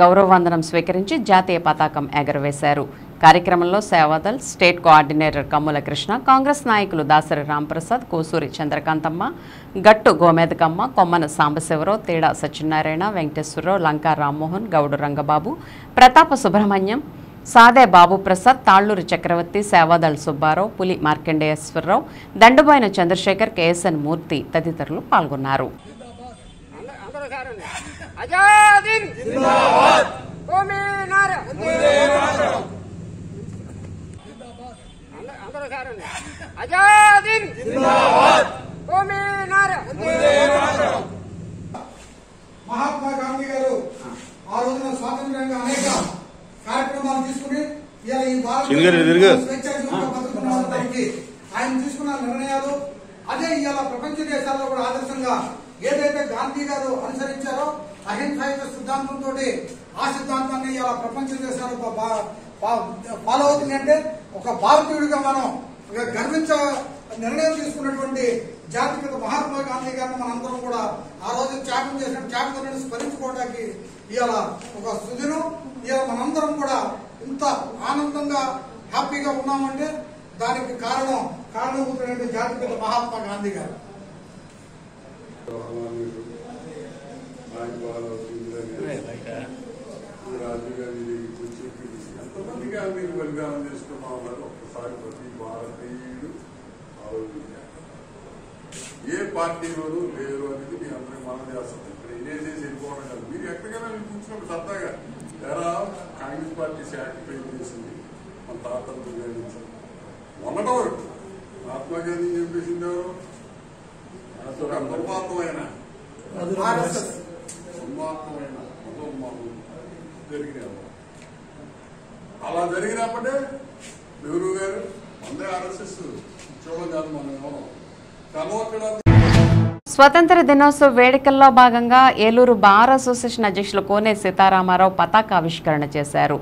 గౌరవవందనం స్వీకరించి జాతీయ పతాకం ఎగరవేశారు. కార్యక్రమంలో సేవాదల్ స్టేట్ కోఆర్డినేటర్ కమ్ముల కృష్ణ, కాంగ్రెస్ నాయకులు దాసరి రాంప్రసాద్, కోసూరి చంద్రకాంతమ్మ, గట్టు గోమేదకమ్మ, కొమ్మన సాంబశివరావు, తేడా సత్యనారాయణ, వెంకటేశ్వరరావు, లంకా రామ్మోహన్, గౌడు రంగబాబు, ప్రతాప సుబ్రహ్మణ్యం, సాదే బాబుప్రసాద్, తాళ్లూరి చక్రవర్తి, సేవాదల్ సుబ్బారావు, పులి మార్కండేశ్వరరావు, దండుబోయిన చంద్రశేఖర్, కేఎస్ఎన్ మూర్తి తదితరులు పాల్గొన్నారు. మహాత్మా గాంధీ గారు ఆ రోజున స్వాతంత్ర్యంగా అనేక కార్యక్రమాలు తీసుకుని ఆయన తీసుకున్న నిర్ణయాలు అదే ఇవాళ ప్రపంచ దేశాల్లో కూడా ఆదర్శంగా ఏదైతే గాంధీ గారు అనుసరించారో అహింసాయుత సిద్ధాంతంతో ఆ సిద్ధాంతాన్ని ఇవాళ ప్రపంచ దేశాలు ఫాలో అవుతుంది. అంటే ఒక భారతీయుడిగా మనం గర్వించ నిర్ణయం తీసుకున్నటువంటి జాతిపిత మహాత్మా గాంధీ గారిని మనందరం కూడా ఆ రోజు త్యాగం చేసిన త్యాగం స్మరించుకోవడానికి ఇవాళ ఒక సుదినం. ఇవాళ మనందరం కూడా ఇంత ఆనందంగా హ్యాపీగా ఉన్నామంటే దానికి కారణభూతులైన జాతిపిత మహాత్మా గాంధీ గారు. రాజీవ్ గాంధీ ఎంతమంది గాంధీకి బలిదానం చేసుకున్నామన్నారు ఒక్కసారి ప్రతి భారతీయుడు ఆలోచించారు. ఏ పార్టీలోనూ లేరు అనేది మీ అందరికి మనం చేస్తాం. ఇక్కడ ఇనేసేసి వెళ్ళిపోవడం కాదు. మీరు ఎక్కడికైనా కూర్చున్నప్పుడు సరదాగా ఎలా కాంగ్రెస్ పార్టీ సాక్రిఫైస్ చేసింది మన తాతలు గాంధించారు. మొన్నటి వరకు మహాత్మా గాంధీ చెప్పేసింది ఎవరు? దుర్మార్గమైన జరిగిన అలా జరిగినప్పుడే నెహ్రూ గారు వందే ఆర్ఎస్ఎస్ చూడడం కాదు మనం కలవక్కడ. స్వతంత్ర దినోత్సవ వేడుకల్లో భాగంగా ఏలూరు బార్ అసోసియేషన్ అధ్యక్షులు కోనే సీతారామారావు పతాకావిష్కరణ చేశారు.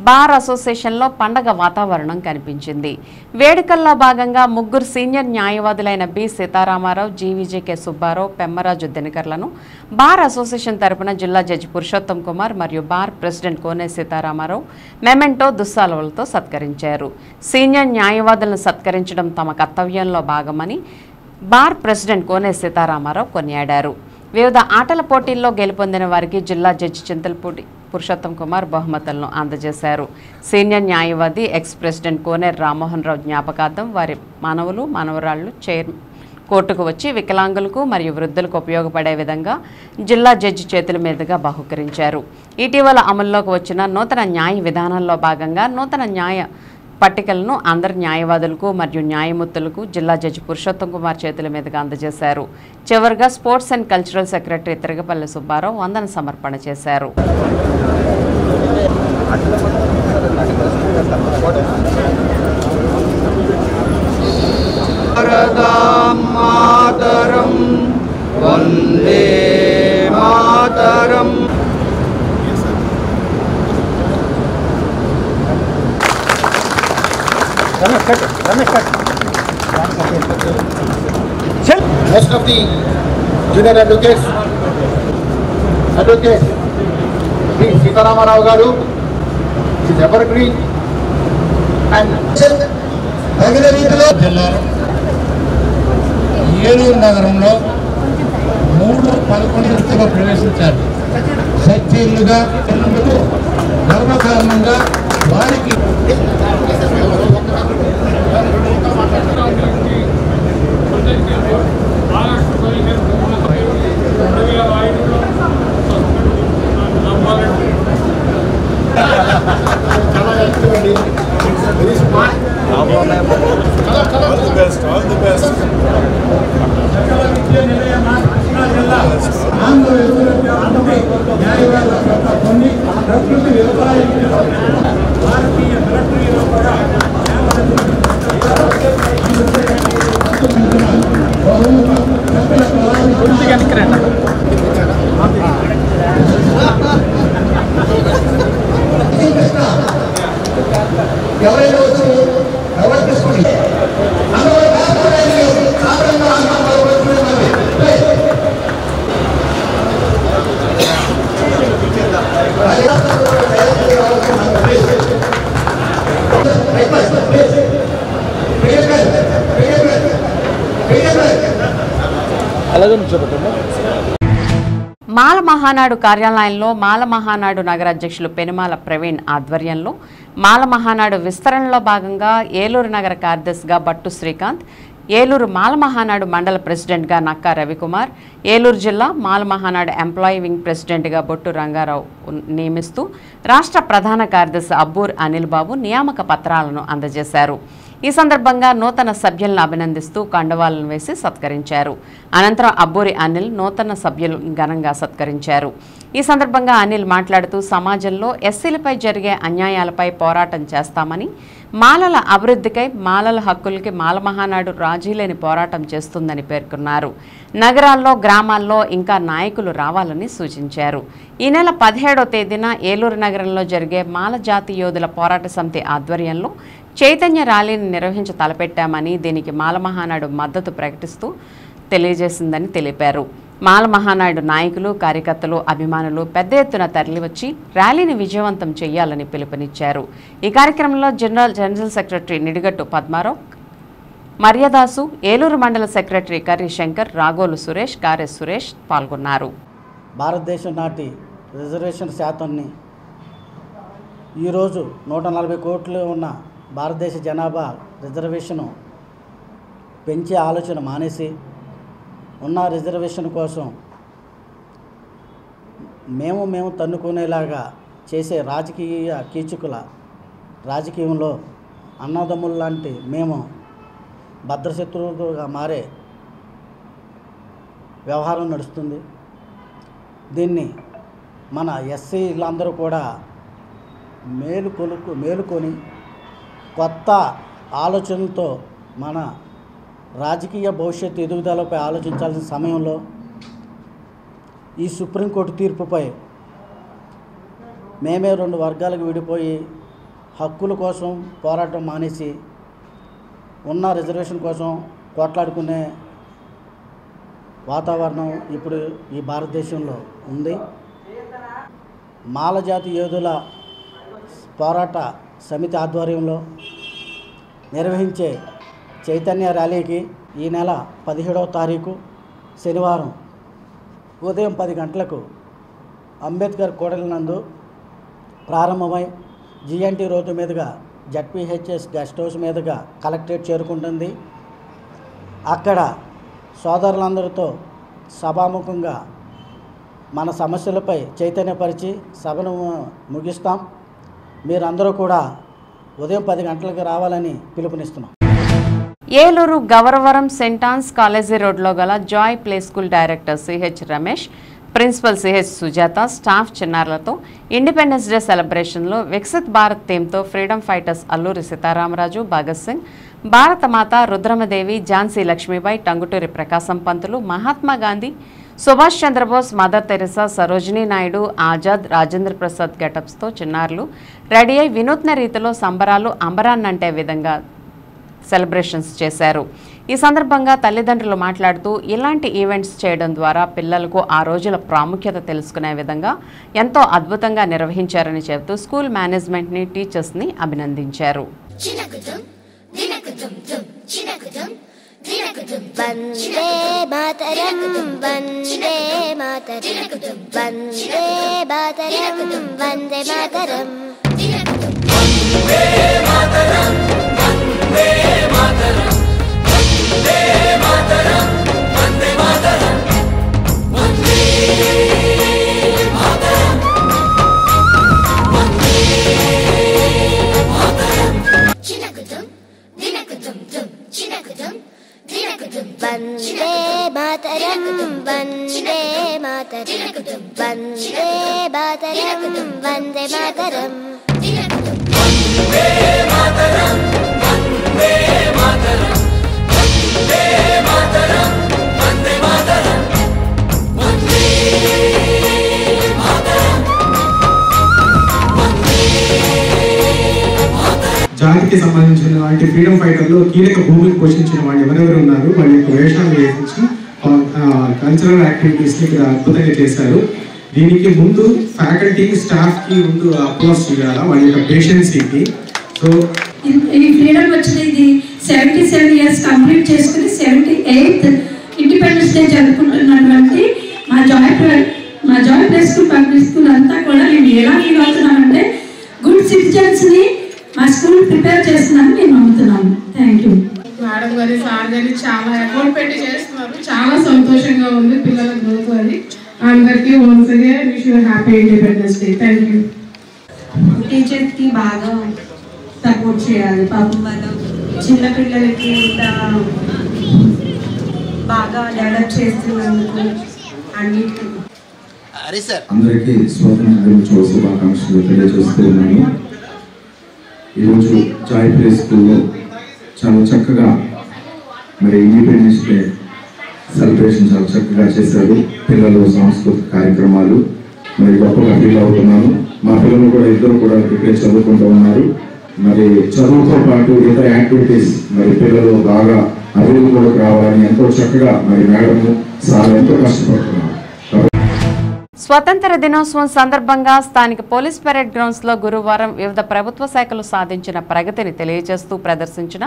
బార్ అసోసియేషన్లో పండగ వాతావరణం కనిపించింది. వేడుకల్లో భాగంగా ముగ్గురు సీనియర్ న్యాయవాదులైన బి సీతారామారావు, జీవీజేకే సుబ్బారావు, పెమ్మరాజు దినకర్లను బార్ అసోసియేషన్ తరపున జిల్లా జడ్జి పురుషోత్తం కుమార్ మరియు bar president Kone Sitaramarao memento దుస్సాలవలతో సత్కరించారు. సీనియర్ న్యాయవాదులను సత్కరించడం తమ కర్తవ్యంలో భాగమని బార్ ప్రెసిడెంట్ కోనే సీతారామారావు కొనియాడారు. వివిధ ఆటల పోటీల్లో గెలుపొందిన వారికి జిల్లా జడ్జి చింతలపూడి పురుషోత్తం కుమార్ బహుమతులను అందజేశారు. సీనియర్ న్యాయవాది ఎక్స్ ప్రెసిడెంట్ కోనేరు రామ్మోహన్ రావు జ్ఞాపకార్థం వారి మనవలు మనవరాళ్లు కోర్టుకు వచ్చి వికలాంగులకు మరియు వృద్ధులకు ఉపయోగపడే విధంగా జిల్లా జడ్జి చేతుల మీదుగా బహుకరించారు. ఇటీవల అమల్లోకి వచ్చిన నూతన న్యాయ విధానంలో భాగంగా నూతన న్యాయ పట్టికలను అందరు న్యాయవాదులకు మరియు న్యాయమూర్తులకు జిల్లా జడ్జి పురుషోత్తం కుమార్ చేతుల మీదుగా అందజేశారు. చివరిగా sports and cultural secretary Tiragapalli Subbarao వందన సమర్పణ చేశారు. Rest of the junior advocates, P. Sitaramarav garu is evergreen and తగిన రీతిలో ఏలూరు నగరంలో 3-11 ప్రవేశించారు. సత్యులుగా గర్వకారణంగా వారికి న్యాయవాదుల కొన్ని భారతీయ మిలిటరీలో కూడా ఎవరైనా వచ్చి ఎవరు తీసుకుని మాల మహానాడు కార్యాలయంలో మాల మహానాడు నగర అధ్యక్షులు పెనుమాల ప్రవీణ్ ఆధ్వర్యంలో మాల మహానాడు విస్తరణలో భాగంగా ఏలూరు నగర కార్యదర్శిగా బట్టు శ్రీకాంత్, ఏలూరు మాల మహానాడు మండల ప్రెసిడెంట్గా నక్కా రవికుమార్, ఏలూరు జిల్లా మాల మహానాడు ఎంప్లాయీ వింగ్ ప్రెసిడెంట్గా బొట్టు రంగారావు నియమిస్తూ రాష్ట్ర ప్రధాన కార్యదర్శి అబ్బూర్ అనిల్ బాబు నియామక పత్రాలను అందజేశారు. ఈ సందర్భంగా నూతన సభ్యులను అభినందిస్తూ కండువాలను వేసి సత్కరించారు. అనంతరం అబ్బూరి అనిల్ నూతన సభ్యులు ఘనంగా సత్కరించారు. ఈ సందర్భంగా అనిల్ మాట్లాడుతూ సమాజంలో ఎస్సీలపై జరిగే అన్యాయాలపై పోరాటం చేస్తామని, మాలల అభివృద్ధికై మాలల హక్కులకి మాల మహానాడు రాజీలేని పోరాటం చేస్తుందని పేర్కొన్నారు. నగరాల్లో గ్రామాల్లో ఇంకా నాయకులు రావాలని సూచించారు. ఈ నెల 17వ తేదీన ఏలూరు నగరంలో జరిగే మాల జాతి యోధుల పోరాట సమితి ఆధ్వర్యంలో చైతన్య ర్యాలీని నిర్వహించ తలపెట్టామని, దీనికి మాల మహానాడు మద్దతు ప్రకటిస్తూ తెలియజేసిందని తెలిపారు. మాల మహానాడు నాయకులు, కార్యకర్తలు, అభిమానులు పెద్ద ఎత్తున తరలివచ్చి ర్యాలీని విజయవంతం చేయాలని పిలుపునిచ్చారు. ఈ కార్యక్రమంలో జనరల్ సెక్రటరీ నిడిగట్టు పద్మారావు, మర్యాదాసు, ఏలూరు మండల సెక్రటరీ కర్రి శంకర్, రాగోలు సురేష్, కారె సురేష్ పాల్గొన్నారు. భారతదేశం నాటి రిజర్వేషన్ శాతాన్ని ఈరోజు 140 కోట్లు ఉన్న భారతదేశ జనాభా రిజర్వేషను పెంచే ఆలోచన మానేసి ఉన్న రిజర్వేషన్ కోసం మేము తన్నుకునేలాగా చేసే రాజకీయ కీచుకుల రాజకీయంలో అన్నదమ్ములు లాంటి మేము భద్రశత్రువులుగా మారే వ్యవహారం నడుస్తుంది. దీన్ని మన ఎస్సీలందరూ కూడా మేలుకొని కొత్త ఆలోచనలతో మన రాజకీయ భవిష్యత్తు ఎదుగుదలపై ఆలోచించాల్సిన సమయంలో ఈ సుప్రీంకోర్టు తీర్పుపై మేమే 2 వర్గాలకు విడిపోయి హక్కుల కోసం పోరాటం మానేసి ఉన్న రిజర్వేషన్ కోసం పోట్లాడుకునే వాతావరణం ఇప్పుడు ఈ భారతదేశంలో ఉంది. మాల జాతి యోధుల పోరాట సమితి ఆధ్వర్యంలో నిర్వహించే చైతన్య ర్యాలీకి ఈ నెల 17వ తారీఖు శనివారం ఉదయం 10 గంటలకు అంబేద్కర్ కూడలి నందు ప్రారంభమై జిఎన్టీ రోడ్డు మీదుగా జడ్పీహెచ్ఎస్ గెస్ట్ హౌస్ మీదుగా కలెక్టరేట్ చేరుకుంటుంది. అక్కడ సోదరులందరితో సభాముఖంగా మన సమస్యలపై చైతన్యపరిచి సభను ముగిస్తాం. మీరందరూ కూడా ఉదయం 10 గంటలకు రావాలని పిలుపునిస్తున్నాం. Eluru Gavaravaram saint Ann's college రోడ్లో గల joy play school director CH Ramesh, principal CH Sujatha, staff చిన్నారులతో ఇండిపెండెన్స్ డే సెలబ్రేషన్లో వికసిత్ భారత్ థీమ్తో freedom fighters Alluri Sitaramaraju, Bhagat Singh, Bharatamata, Rudramadevi, Jhansi Lakshmibai, Tanguturi Prakasam Pantulu, Mahatma Gandhi, Subhash Chandrabose, mother Teresa, Sarojini Naidu, Azad, Rajendra Prasad గెటప్స్తో చిన్నారులు రెడీ అయి వినూత్న రీతిలో సంబరాలు అంబరాన్నంటే విధంగా సెలబ్రేషన్స్ చేశారు. ఈ సందర్భంగా తల్లిదండ్రులు మాట్లాడుతూ ఇలాంటి ఈవెంట్స్ చేయడం ద్వారా పిల్లలకు ఆ రోజుల ప్రాముఖ్యత తెలుసుకునే విధంగా ఎంతో అద్భుతంగా నిర్వహించారని చెబుతూ స్కూల్ మేనేజ్మెంట్ని, టీచర్స్ని అభినందించారు. వందే మాతరం వందే మాతరం వందే మాతరం వందే మాతరం వందే మాతరం వందే మాతరం వందే మాతరం వందే మాతరం వందే మాతరం వందే మాతరం చినకుతం దినకుతం తం చినకుతం వందే మాతరం వందే మాతరం వందే మాతరం వందే మాతరం జాతికి సంబంధించిన వాటి ఫ్రీడమ్ ఫైటర్లో కీలక భూమికి పోషించిన వాళ్ళు ఎవరెవరు ఉన్నారు, వాళ్ళ యొక్క వేషాలు వేయించి కల్చరల్ యాక్టివిటీస్ ఇక్కడ అద్భుతంగా చేశారు. దీనికి ముందు ఫ్యాకల్టీ స్టాఫ్కి ముందు అప్లాస్ చేయాలా వాళ్ళ యొక్క పేషెన్సీకి. సో ఈ ఫ్రీడమ్ వచ్చింది, ఇది 77 years కంప్లీట్ చేసుకుని 78th ఇండిపెండెన్స్ డే జరుపుకుంటున్నటువంటి మా Joy play school public school అంతా కూడా మేము ఎలా ఫీల్ అవుతున్నామంటే గుడ్ సిటిజన్స్ని మా స్కూల్ ప్రిపేర్ చేస్తున్నాను నేను నమ్ముతున్నాను. Thank you. మేడం గారి సార్ గారి చాలా ఎఫర్ట్ పెట్టి చేస్తున్నారు. చాలా సంతోషంగా ఉంది పిల్లల గ్రోత్ అది. అందరికీ once again wish you happy independence day. Thank you. టీచర్స్కి బాగా సపోర్ట్ చేయాలి. పాపం మనం చిన్నపిల్లలకి ఇంత బాగా డెవలప్ చేస్తున్నందుకు అన్నిటికీ అందరికీ స్వాతంత్ర దినోత్సవ శుభాకాంక్షలు తెలియజేస్తూ ఉన్నాను. ఈరోజు జాయ్ ప్లే స్కూల్లో చాలా చక్కగా మరి ఇండిపెండెన్స్ డే సెలబ్రేషన్ చాలా చక్కగా చేశారు. పిల్లలు సాంస్కృతిక కార్యక్రమాలు మరి గొప్పగా ఫీల్ అవుతున్నాను. మా పిల్లలు కూడా ఇద్దరు కూడా ఇక్కడే చదువుకుంటూ ఉన్నారు. మరి చదువుతో పాటు ఇతర యాక్టివిటీస్ మరి పిల్లలు బాగా అభివృద్ధిలోకి రావాలని ఎంతో చక్కగా మరి మేడము సార్ ఎంతో కష్టపడుతున్నారు. స్వతంత్ర దినోత్సవం సందర్భంగా స్థానిక పోలీస్ పరేడ్ గ్రౌండ్స్ లో గురువారం వివిధ ప్రభుత్వ శాఖలు సాధించిన ప్రగతిని తెలియజేస్తూ ప్రదర్శించిన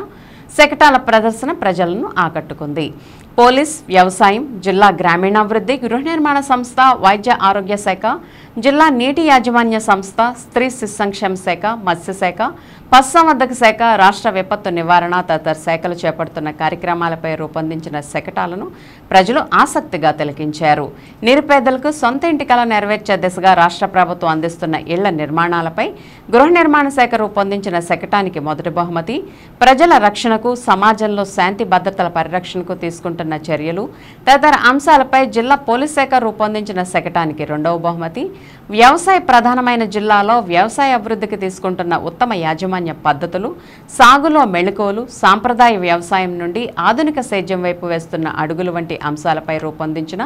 శకటాల ప్రదర్శన ప్రజలను ఆకట్టుకుంది. పోలీస్, వ్యవసాయం, జిల్లా గ్రామీణాభివృద్ధి, గృహ నిర్మాణ సంస్థ, వైద్య ఆరోగ్య శాఖ, జిల్లా నీటి యాజమాన్య సంస్థ, స్త్రీ శిశు సంక్షేమ శాఖ, మత్స్యశాఖ, పశుసంవర్ధక శాఖ, రాష్ట్ర విపత్తు నివారణ తదితర శాఖలు చేపడుతున్న కార్యక్రమాలపై రూపొందించిన శకటాలను ప్రజలు ఆసక్తిగా తిలకించారు. నిరుపేదలకు సొంత ఇంటి కల నెరవేర్చే దిశగా రాష్ట్ర ప్రభుత్వం అందిస్తున్న ఇళ్ల నిర్మాణాలపై గృహ నిర్మాణ శాఖ రూపొందించిన శకటానికి మొదటి బహుమతి, ప్రజల రక్షణకు, సమాజంలో శాంతి భద్రతల పరిరక్షణకు తీసుకుంటున్న చర్యలు తదితర అంశాలపై జిల్లా పోలీస్ శాఖ రూపొందించిన శకటానికి రెండవ బహుమతి, వ్యవసాయ ప్రధానమైన జిల్లాలో వ్యవసాయ అభివృద్ధికి తీసుకుంటున్న ఉత్తమ యాజమాన్య పద్ధతులు, సాగులో మెళకువలు, సాంప్రదాయ వ్యవసాయం నుండి ఆధునిక సేద్యం వైపు వేస్తున్న అడుగులు వంటి అంశాలపై రూపొందించిన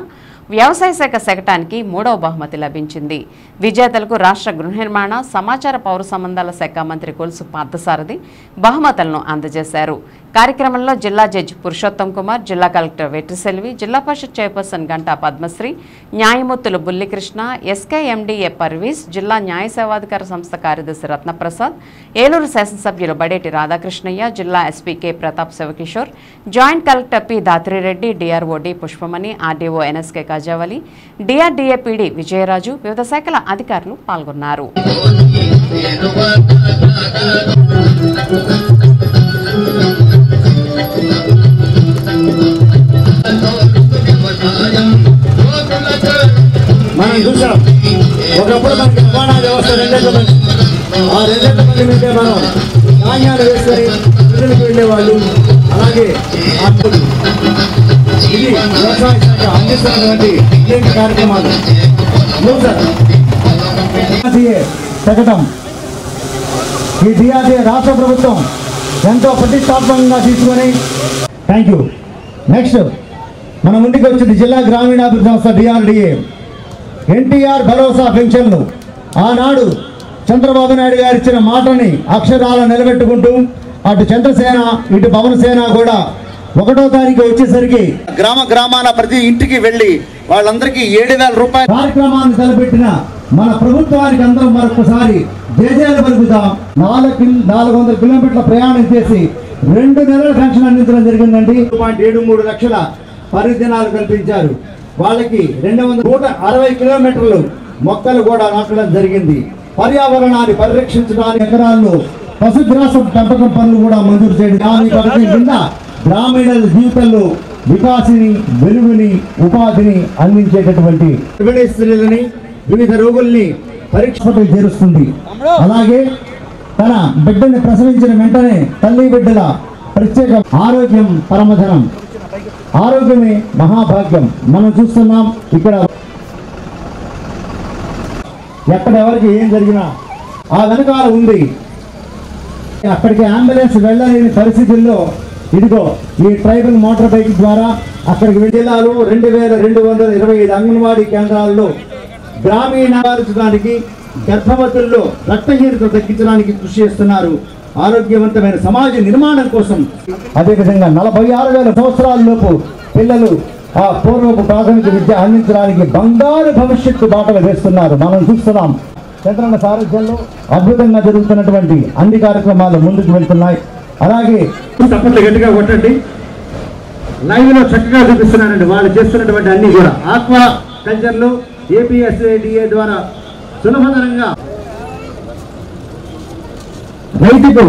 వ్యవసాయ శాఖ శకటానికి మూడవ బహుమతి లభించింది. విజేతలకు రాష్ట్ర గృహ నిర్మాణ, సమాచార పౌర సంబంధాల శాఖ మంత్రి కొలుసు పార్థసారథి బహుమతులను అందజేశారు. కార్యక్రమంలో జిల్లా జడ్జి పురుషోత్తం కుమార్, జిల్లా కలెక్టర్ వెట్రిసెల్వి, జిల్లా పరిషత్ చైర్పర్సన్ గంటా పద్మశ్రీ, న్యాయమూర్తులు బుల్లికృష్ణ, ఎస్కేఎండిఏ పర్వీస్, జిల్లా న్యాయ సేవాధికార సంస్థ కార్యదర్శి రత్నప్రసాద్, ఏలూరు శాసనసభ్యులు బడేటి రాధాకృష్ణయ్య, జిల్లా SP K Pratap Shivakishore, joint collector P Dhatrireddy, DRO D Pushpamani, RDO NSK Kajavali, DRDA PD Vijayaraju, వివిధ శాఖల అధికారులు పాల్గొన్నారు. మనం చూసాం ఒకప్పుడు మనకి రవాణా వ్యవస్థ రెండేళ్ళ ఆ రెండేళ్ల మంది నుండే మనం ధాన్యాలు వేసుకొని ప్రజలకు వెళ్ళేవాళ్ళు. అలాగే ఇది వ్యవసాయ శాఖ అందిస్తున్నటువంటి అనేక కార్యక్రమాలు. ప్రకటన ఈ డిఆర్డీఏ రాష్ట్ర ప్రభుత్వం ఎంతో ప్రతిష్టాత్మకంగా తీసుకొని థ్యాంక్ యూ. నెక్స్ట్ మన ముందుకు వచ్చింది జిల్లా గ్రామీణాభివృద్ధి సంస్థ డిఆర్డీఏ ఎన్టీఆర్ భరోసా పెన్షన్లు. ఆనాడు చంద్రబాబు నాయుడు గారు ఇచ్చిన మాటని అక్షరాల నిలబెట్టుకుంటూ అటు చంద్రసేన ఇటు పవన్ సేన కూడా 1వ తారీఖు వచ్చేసరికి గ్రామాల ప్రతి ఇంటికి వెళ్ళి వాళ్ళందరికీ 7,000 రూపాయల కార్యక్రమాన్ని తలపెట్టిన మన ప్రభుత్వానికి అందరం మరొకసారి జేజేలు పలుకుతాం. 400 కిలోమీటర్ల ప్రయాణం చేసి 2 నెలల పెన్షన్ అందించడం జరిగిందండి. 1.73 లక్షల పరిదినాలు కల్పించారు. వాళ్ళకి 260 కిలోమీటర్లు మొక్కలు కూడా నాటడం జరిగింది. పర్యావరణాన్ని పరిరక్షించడానికి ఎకరాల్లో పశుగ్రాసం పెంపకం పనులు కూడా మంజూరు చేయడం. ఈ పథకం కింద గ్రామీణుల జీవితంలో వికాసిని, వెలుగుని, ఉపాధిని అందించేటటువంటి గర్భిణీ స్త్రీలని, వివిధ రోగుల్ని పరీక్షలు చేరుస్తుంది. అలాగే తన బిడ్డని ప్రసవించిన వెంటనే తల్లి బిడ్డల ప్రత్యేక ఆరోగ్యం పరమధనం, ఆరోగ్యమే మహాభాగ్యం. మనం చూస్తున్నాం ఇక్కడ ఎక్కడ ఎవరికి ఏం జరిగినా ఆ వెనకాల ఉంది. అక్కడికి అంబులెన్స్ వెళ్ళలేని పరిస్థితుల్లో ఇదిగో ఈ ట్రైబల్ మోటార్ బైక్ ద్వారా అక్కడికి జిల్లాలో 2225 అంగన్వాడీ కేంద్రాల్లో గ్రామీణానికి గర్భవతుల్లో రక్తహీనత తగ్గించడానికి కృషి చేస్తున్నారు. ఆరోగ్యవంతమైన సమాజ నిర్మాణం కోసం అదేవిధంగా 46,000 సంవత్సరాలలోపు పిల్లలు ఆ పూర్వపు ప్రాథమిక విద్య అందించడానికి బంగారు భవిష్యత్తు బాటలు వేస్తున్నారు. మనం చూస్తున్నాం చంద్రన్న సారథ్యంలో అద్భుతంగా జరుగుతున్నటువంటి అన్ని కార్యక్రమాలు ముందుకు వెళ్తున్నాయి. అలాగే తప్పట్లు గట్టిగా కొట్టండి. లైవ్ లో చక్కగా చూపిస్తున్నారండి వాళ్ళు చేస్తున్నటువంటి అన్ని కూడా ఆక్వా కల్చర్లో ఏపీఎస్ఏడిఏ ద్వారా సులభతరంగా రైతుకు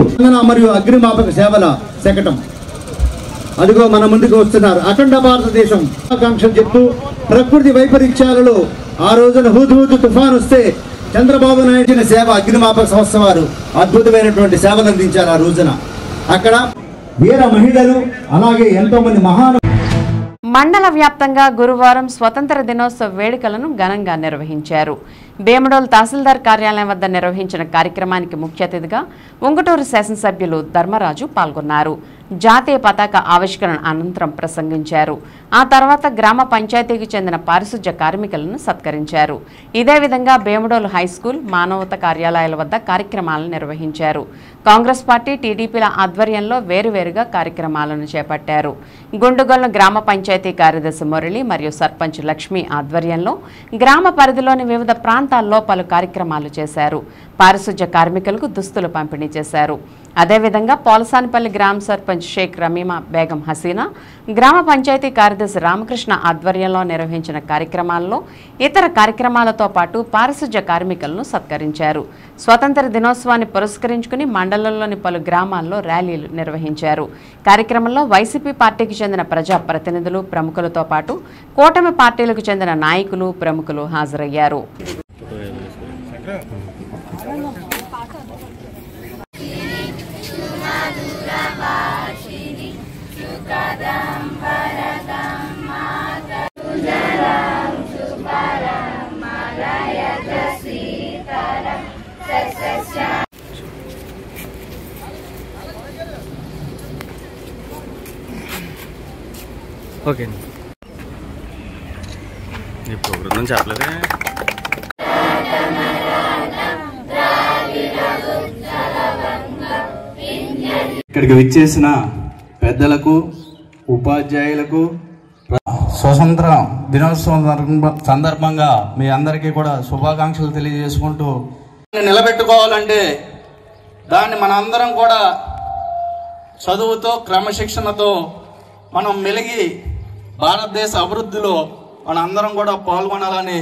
మరియు అగ్నిమాపక సేవల శకటం అదిగో మన ముందుకు వస్తున్నారు. అఖండ భారతదేశం ఆకాంక్షలు చెప్తూ ప్రకృతి వైపరీత్యాలలో ఆ రోజున హుద్హుద్ తుఫాన్ వస్తే చంద్రబాబు నాయుడు సేవ అగ్నిమాపక సంస్థ వారు అద్భుతమైనటువంటి సేవలు అందించారు. ఆ రోజున అక్కడ వీర మహిళలు అలాగే ఎంతో మంది మహాను మండల వ్యాప్తంగా గురువారం స్వతంత్ర దినోత్సవ వేడుకలను ఘనంగా నిర్వహించారు. భీమడోల్ తహసీల్దార్ కార్యాలయం వద్ద నిర్వహించిన కార్యక్రమానికి ముఖ్య అతిథిగా ఉంగుటూరు శాసనసభ్యులు ధర్మరాజు పాల్గొన్నారు. జాతీయ పతాక ఆవిష్కరణ అనంతరం ప్రసంగించారు. ఆ తర్వాత గ్రామ పంచాయతీకి చెందిన పారిశుధ్య కార్మికులను సత్కరించారు. ఇదే విధంగా భీమడోల్ హైస్కూల్ మానవత కార్యాలయాల వద్ద కార్యక్రమాలను నిర్వహించారు. కాంగ్రెస్ పార్టీ టీడీపీల ఆధ్వర్యంలో వేరువేరుగా కార్యక్రమాలను చేపట్టారు. గుండుగొల్లు గ్రామ పంచాయతీ కార్యదర్శి మురళి మరియు సర్పంచ్ లక్ష్మి ఆధ్వర్యంలో గ్రామ పరిధిలోని వివిధ ప్రాంతాల్లో పలు కార్యక్రమాలు చేశారు. పారిశుధ్య కార్మికులకు దుస్తులు పంపిణీ చేశారు. అదేవిధంగా పోలసానిపల్లి గ్రామ సర్పంచ్ షేక్ రమీమా బేగం హసీనా, గ్రామ పంచాయతీ కార్యదర్శి రామకృష్ణ ఆధ్వర్యంలో నిర్వహించిన కార్యక్రమాల్లో ఇతర కార్యక్రమాలతో పాటు పారిశుధ్య కార్మికులను సత్కరించారు. స్వతంత్ర దినోత్సవాన్ని పురస్కరించుకుని మండలంలోని పలు గ్రామాల్లో ర్యాలీలు నిర్వహించారు. కార్యక్రమంలో వైసీపీ పార్టీకి చెందిన ప్రజాప్రతినిధులు, ప్రముఖులతో పాటు కూటమి పార్టీలకు చెందిన నాయకులు, ప్రముఖులు హాజరయ్యారు. ఓకే ఇప్పుడు వృద్ధం చెప్పలేదే. ఇక్కడికి విచ్చేసిన పెద్దలకు, ఉపాధ్యాయులకు స్వతంత్ర దినోత్సవం సందర్భంగా మీ అందరికీ కూడా శుభాకాంక్షలు తెలియజేసుకుంటూ, నిలబెట్టుకోవాలంటే దాన్ని మన అందరం కూడా చదువుతో, క్రమశిక్షణతో మనం మెలిగి భారతదేశ అభివృద్ధిలో మన అందరం కూడా పాల్గొనాలని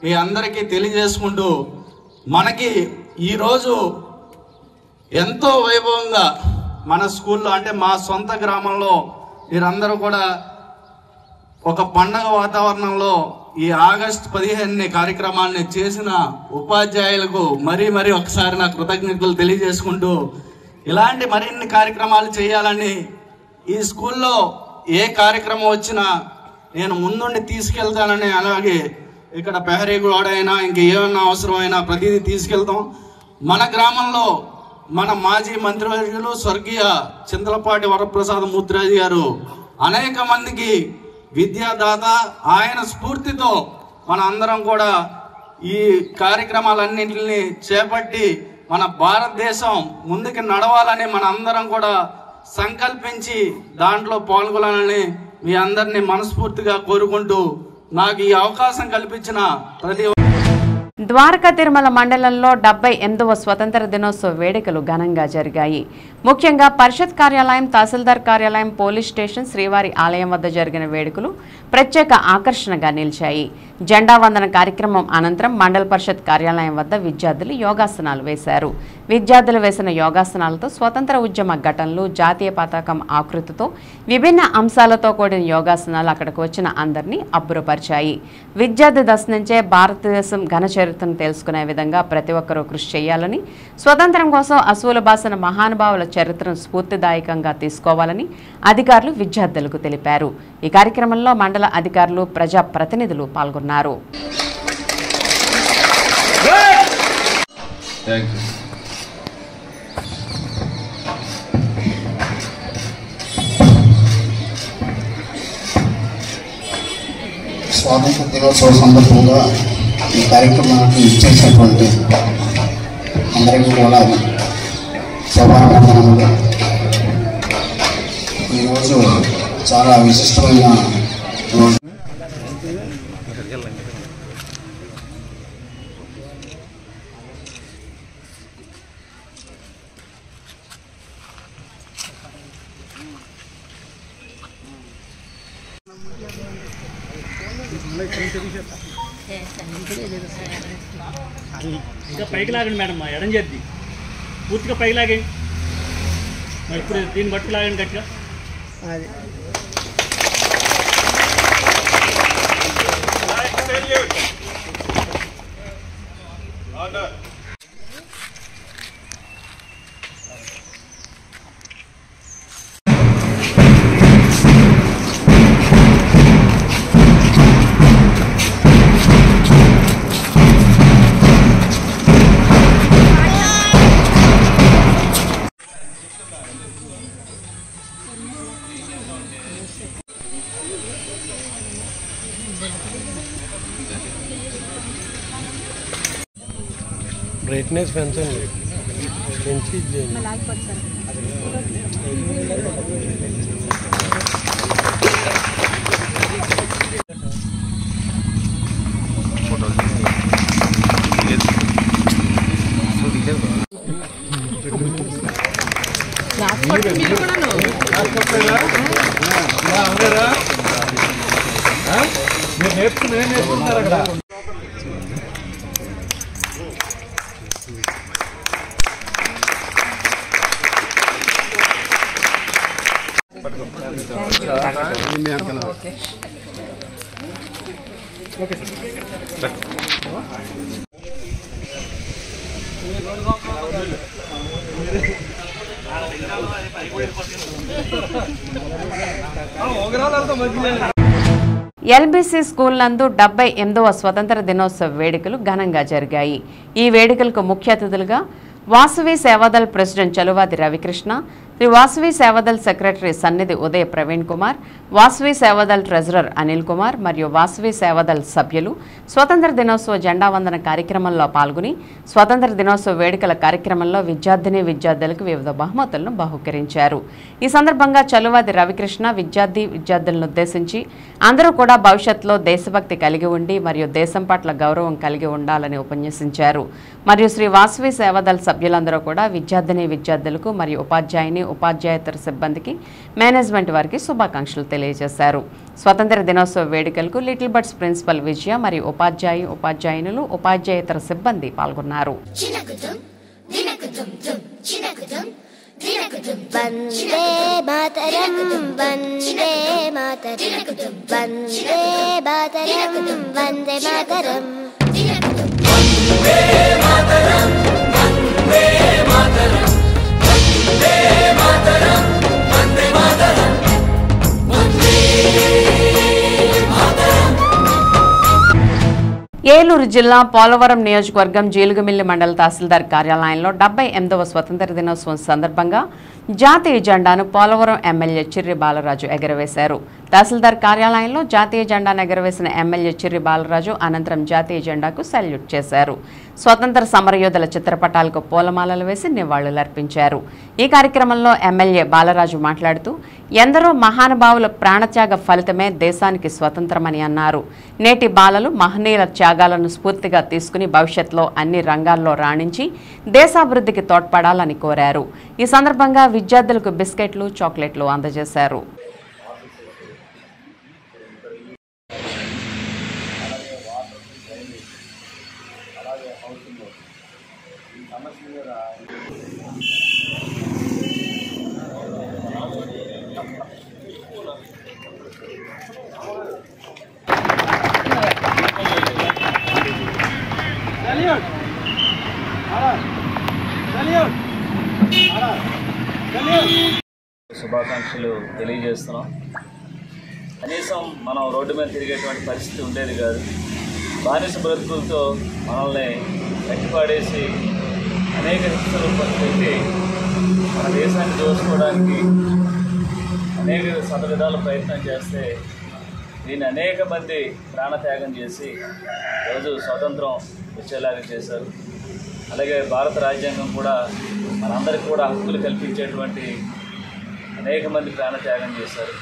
మీ అందరికీ తెలియజేసుకుంటూ, మనకి ఈరోజు ఎంతో వైభవంగా మన స్కూల్లో అంటే మా సొంత గ్రామంలో మీరందరూ కూడా ఒక పండగ వాతావరణంలో ఈ ఆగస్టు 15 కార్యక్రమాన్ని చేసిన ఉపాధ్యాయులకు మరీ ఒకసారి నా కృతజ్ఞతలు తెలియజేసుకుంటూ, ఇలాంటి మరిన్ని కార్యక్రమాలు చేయాలని ఈ స్కూల్లో ఏ కార్యక్రమం వచ్చినా నేను ముందుండి తీసుకెళ్తానని, అలాగే ఇక్కడ పెహరీ గోడ అయినా ఇంకేమన్నా అవసరమైనా ప్రతిదీ తీసుకెళ్తాం. మన గ్రామంలో మన మాజీ మంత్రివర్యులు స్వర్గీయ చింతలపాటి వరప్రసాద్ ముద్రాజీ గారు అనేక మందికి విద్యాదాత, ఆయన స్ఫూర్తితో మన అందరం కూడా ఈ కార్యక్రమాలన్నింటినీ చేపట్టి మన భారతదేశం ముందుకు నడవాలని మన అందరం కూడా సంకల్పించి దాంట్లో పాల్గొనాలని మీ అందరినీ మనస్ఫూర్తిగా కోరుకుంటూ, నాకు ఈ అవకాశం కల్పించిన ప్రతి ద్వారకా తిరుమల మండలంలో 78వ స్వతంత్ర దినోత్సవ వేడుకలు ఘనంగా జరిగాయి. ముఖ్యంగా పరిషత్ కార్యాలయం, తహసీల్దార్ కార్యాలయం, పోలీస్ స్టేషన్, శ్రీవారి ఆలయం వద్ద జరిగిన వేడుకలు ప్రత్యేక ఆకర్షణగా నిలిచాయి. జెండా వందన కార్యక్రమం అనంతరం మండల పరిషత్ కార్యాలయం వద్ద విద్యార్థులు యోగాసనాలు వేశారు. విద్యార్థులు వేసిన యోగాసనాలతో స్వతంత్ర ఉద్యమ ఘటనలు, జాతీయ పతాకం ఆకృతితో విభిన్న అంశాలతో కూడిన యోగాసనాలు అక్కడికి వచ్చిన అందరినీ అబ్బురపరిచాయి. విద్యార్థి దశ నుంచే భారతదేశం ఘన చరిత్రను తెలుసుకునే విధంగా ప్రతి ఒక్కరూ కృషి చేయాలని, స్వతంత్రం కోసం అసువులు బాసిన మహానుభావుల చరిత్రను స్ఫూర్తిదాయకంగా తీసుకోవాలని అధికారులు విద్యార్థులకు తెలిపారు. ఈ కార్యక్రమంలో మండల అధికారులు, ప్రజా ప్రతినిధులు పాల్గొన్నారు. Thank you. స్వాతంత్ర దినోత్సవ సందర్భంగా ఈ కార్యక్రమానికి ఇచ్చేసినటువంటి అందరికీ కూడా శుభాకాంక్షలు. ఈరోజు చాలా విశిష్టమైన రోజు. ఇంకా పైకి లాగండి మేడం, మా ఎడం చేద్ది పూర్తిగా పైకి లాగండి. ఇప్పుడు దీన్ని బట్టి లాగండి గట్టిగా. అది బ్రైట్నెస్ పెంచండి, పెంచి మీరు నేర్చుకుంటారు అక్కడ. ఎల్బీసీ స్కూల్ నందు 78వ స్వతంత్ర దినోత్సవ వేడుకలు ఘనంగా జరిగాయి. ఈ వేడుకలకు ముఖ్య అతిథులుగా వాసవి సేవాదల్ ప్రెసిడెంట్ చలువాది రవికృష్ణ, శ్రీ వాసవి సేవాదల్ సెక్రటరీ సన్నిధి ఉదయ ప్రవీణ్ కుమార్, వాసవి సేవాదల్ ట్రెజరర్ అనిల్ కుమార్ మరియు వాసవి సేవాదల్ సభ్యులు స్వతంత్ర దినోత్సవ జెండా వందన కార్యక్రమంలో పాల్గొని స్వతంత్ర దినోత్సవ వేడుకల కార్యక్రమంలో విద్యార్థులకు వివిధ బహుమతులను బహుకరించారు. ఈ సందర్భంగా చలువాది రవికృష్ణ విద్యార్థులను ఉద్దేశించి అందరూ కూడా భవిష్యత్తులో దేశభక్తి కలిగి ఉండి మరియు దేశం పట్ల గౌరవం కలిగి ఉండాలని ఉపన్యసించారు. మరియు శ్రీ వాసవి సేవాదల్ సభ్యులందరూ కూడా విద్యార్థులకు మరియు ఉపాధ్యాయేతర సిబ్బందికి మేనేజ్మెంట్ వారికి శుభాకాంక్షలు తెలియజేశారు. స్వతంత్ర దినోత్సవ వేడుకలకు లిటిల్ బర్డ్స్ ప్రిన్సిపల్ విజయ మరియు ఉపాధ్యాయునులు ఉపాధ్యాయేతర సిబ్బంది పాల్గొన్నారు. వందే మాతరం వందే మాతరం వందే మాతరం వందే మాతరం వందే మాతరం వందే మాతరం వందే మాతరం వందే మాతరం వందే మాతరం. ఏలూరు జిల్లా పోలవరం నియోజకవర్గం జీలుగుమిల్లి మండల తహసీల్దార్ కార్యాలయంలో 78వ స్వతంత్ర దినోత్సవం సందర్భంగా జాతీయ జెండాను పోలవరం ఎమ్మెల్యే చిర్రి బాలరాజు ఎగరవేశారు. తహసీల్దార్ కార్యాలయంలో జాతీయ జెండాను ఎగరవేసిన ఎమ్మెల్యే చిర్రి బాలరాజు అనంతరం జాతీయ జెండాకు సెల్యూట్ చేశారు. స్వతంత్ర సమరయోధుల చిత్రపటాలకు పూలమాలలు వేసి నివాళులర్పించారు. ఈ కార్యక్రమంలో ఎమ్మెల్యే బాలరాజు మాట్లాడుతూ ఎందరో మహానుభావుల ప్రాణత్యాగ ఫలితమే దేశానికి స్వతంత్రమని అన్నారు. నేటి బాలలు మహనీయుల త్యాగాలను స్ఫూర్తిగా తీసుకుని భవిష్యత్తులో అన్ని రంగాల్లో రాణించి దేశాభివృద్ధికి తోడ్పడాలని కోరారు. ఈ సందర్భంగా విద్యార్థులకు బిస్కెట్లు, చాక్లెట్లు అందజేశారు. శుభాకాంక్షలు తెలియజేస్తున్నాం. కనీసం మనం రోడ్డు మీద తిరిగేటువంటి పరిస్థితి ఉండేది కాదు. బానిస బ్రతుకులతో మనల్ని కట్టిపాడేసి అనేక హింసలు పెట్టి మన దేశాన్ని దోచుకోవడానికి అనేక విధాల ప్రయత్నం చేస్తే దీన్ని అనేక మంది ప్రాణత్యాగం చేసి ఈరోజు స్వాతంత్రం వచ్చేలాగా చేశారు. అలాగే భారత రాజ్యాంగం కూడా మనందరికీ కూడా హక్కులు కల్పించేటువంటి అనేక మంది ప్రాణత్యాగం చేశారు.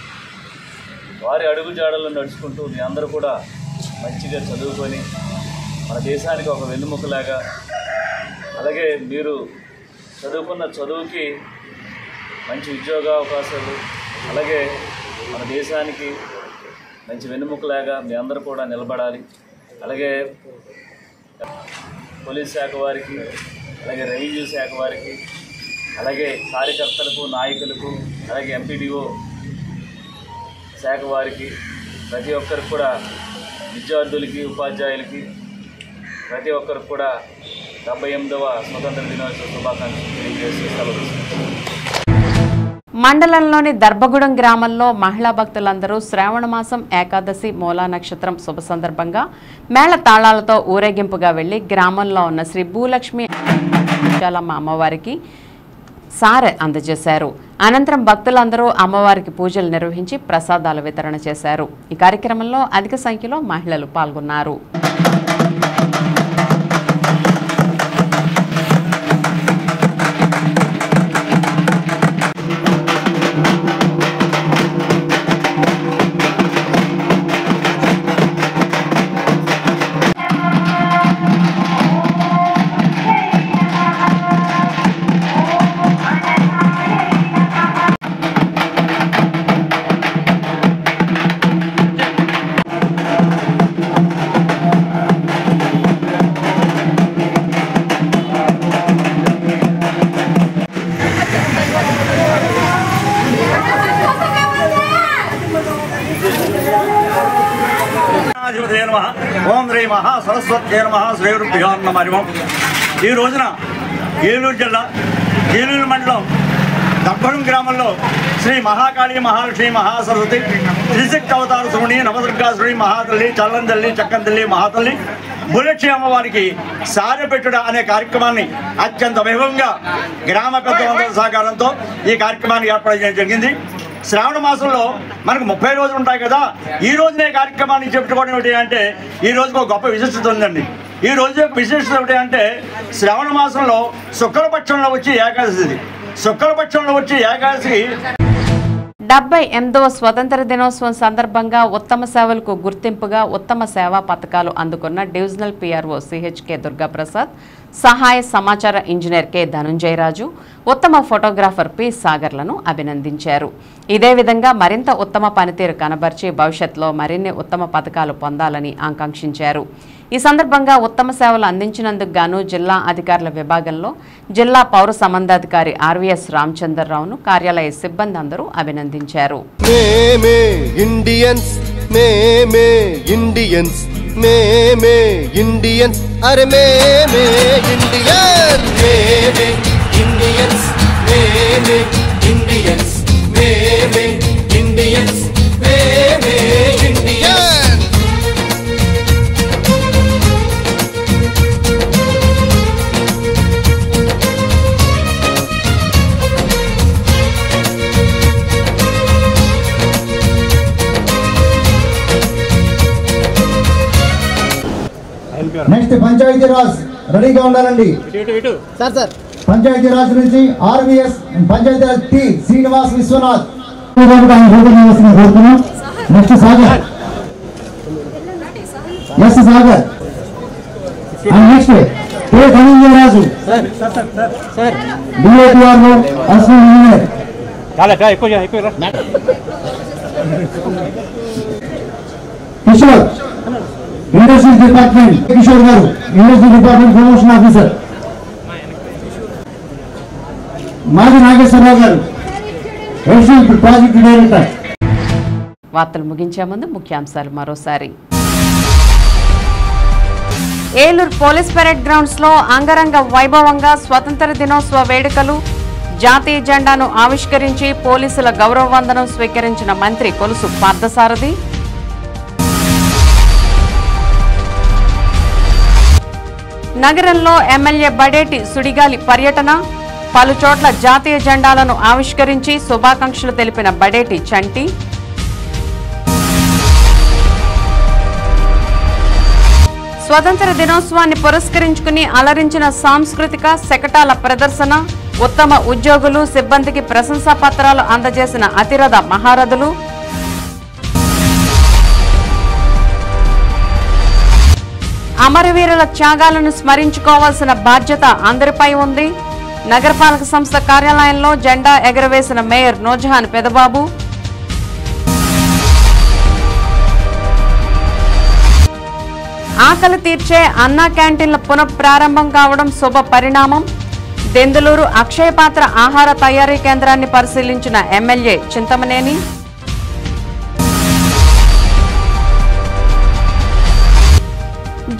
వారి అడుగుజాడల్లో నడుచుకుంటూ మీ అందరూ కూడా మంచిగా చదువుకొని మన దేశానికి ఒక వెన్నుముకలాగా, అలాగే మీరు చదువుకున్న చదువుకి మంచి ఉద్యోగ అవకాశాలు, అలాగే మన దేశానికి మంచి వెన్నుముకలాగా మీ అందరూ కూడా నిలబడాలి. అలాగే పోలీస్ శాఖ వారికి, అలాగే రెవెన్యూ శాఖ వారికి, అలాగే కార్యకర్తలకు, నాయకులకు, అలాగే ఎంపీడీఓ శాఖ వారికి, ప్రతి ఒక్కరికి కూడా, విద్యార్థులకి, ఉపాధ్యాయులకి, ప్రతి ఒక్కరికి కూడా 78వ స్వతంత్ర దినోత్సవ శుభాకాంక్షలు తెలియజేస్తూ సెలవు. మండలంలోని దర్భగూడెం గ్రామంలో మహిళా భక్తులందరూ శ్రావణ మాసం ఏకాదశి మూలా నక్షత్రం శుభ సందర్భంగా మేళ తాళాలతో ఊరేగింపుగా వెళ్లి గ్రామంలో ఉన్న శ్రీ భూలక్ష్మి అమ్మవారికి సారె అందజేశారు. అనంతరం భక్తులందరూ అమ్మవారికి పూజలు నిర్వహించి ప్రసాదాల వితరణ చేశారు. ఈ కార్యక్రమంలో అధిక సంఖ్యలో మహిళలు పాల్గొన్నారు. ఓం శ్రీ మహాసరస్వత్యై నమః శ్రీగురుభ్యో నమః. ఈ రోజున ఏలూరు జిల్లా ఏలూరు మండలం దర్భగూడెం గ్రామంలో శ్రీ మహాకాళి మహాలక్ష్మి మహాసరస్వతి త్రిశక్తి అవతార శివుని నవదుర్గాసుడి మహాతల్లి చల్లంతల్లి చక్కంతల్లి మహాతల్లి భూలక్ష్మి అమ్మవారికి సారెపెట్టుడ అనే కార్యక్రమాన్ని అత్యంత వైభవంగా గ్రామ పెద్దలందరి సహకారంతో ఈ కార్యక్రమాన్ని ఏర్పాటు చేయడం జరిగింది. శ్రావణ మాసంలో మనకు 30 రోజులు ఉంటాయి కదా, ఈ రోజునే కార్యక్రమాన్ని చెప్పుకోవడం ఏమిటి అంటే ఈ రోజుకు ఒక గొప్ప విశిష్టత ఉందండి. ఈ రోజు యొక్క విశిష్టత ఏమిటి అంటే శ్రావణ మాసంలో శుక్లపక్షంలో వచ్చి ఏకాదశి. శుక్లపక్షంలో వచ్చి ఏకాదశి 78వ స్వతంత్ర దినోత్సవం సందర్భంగా ఉత్తమ సేవలకు గుర్తింపుగా ఉత్తమ సేవా పథకాలు అందుకున్న డివిజనల్ పిఆర్ఓ సిహెచ్కే దుర్గాప్రసాద్, సహాయ సమాచార ఇంజనీర్ కె ధనుంజయరాజు, ఉత్తమ ఫోటోగ్రాఫర్ పి సాగర్లను అభినందించారు. ఇదే విధంగా మరింత ఉత్తమ పనితీరు కనబర్చి భవిష్యత్తులో మరిన్ని ఉత్తమ పథకాలు పొందాలని ఆకాంక్షించారు. ఈ సందర్భంగా ఉత్తమ సేవలు అందించినందుకు గాను జిల్లా అధికారుల విభాగంలో జిల్లా పౌర సంబంధాధికారి ఆర్వీఎస్ రామచంద్రరావును కార్యాలయ సిబ్బంది అందరూ అభినందించారు. నెక్స్ట్ పంచాయతీరాజ్ రెడీగా ఉండాలండి. పంచాయతీరాజ్ నుంచి RVS Panchayatraj T Srinivas Viswanath. Next Sagar, S Sagar. Next K Dhananjayaraju, DATRO assistant engineer. Kishore, industries department Kishore garu, industry department promotion officer. మాజీ నాగేశ్వరరావు గారు, ఎడిషనల్ ప్రాజెక్ట్ డైరెక్టర్. వార్తలు ముగించే ముందు ముఖ్యాంశాలు మరోసారి. ఏలూరు పోలీస్ పెరేడ్ గ్రౌండ్స్ లో అంగరంగ వైభవంగా స్వతంత్ర దినోత్సవ వేడుకలు. జాతీయ జెండాను ఆవిష్కరించి పోలీసుల గౌరవ వందనం స్వీకరించిన మంత్రి కొలుసు పార్థసారథి. నగరంలో ఎమ్మెల్యే బడేటి సుడిగాలి పర్యటన, పలు చోట్ల జాతీయ జెండాలను ఆవిష్కరించి శుభాకాంక్షలు తెలిపిన బడేటి చంటి. స్వతంత్ర దినోత్సవాన్ని పురస్కరించుకుని అలరించిన సాంస్కృతిక శకటాల ప్రదర్శన, ఉత్తమ ఉద్యోగులు సిబ్బందికి ప్రశంసా పత్రాలు అందజేసిన అతిరథ మహారథులు. అమరవీరుల త్యాగాలను స్మరించుకోవాల్సిన బాధ్యత అందరిపై ఉంది. నగరపాలక సంస్థ కార్యాలయంలో జెండా ఎగరవేసిన మేయర్ నూజహాన్ పెదబాబు. ఆకలి తీర్చే అన్నా క్యాంటీన్ల పునఃప్రారంభం కావడం శుభ పరిణామం. దెందులూరు అక్షయపాత్ర ఆహార తయారీ కేంద్రాన్ని పరిశీలించిన ఎమ్మెల్యే చింతమనేని.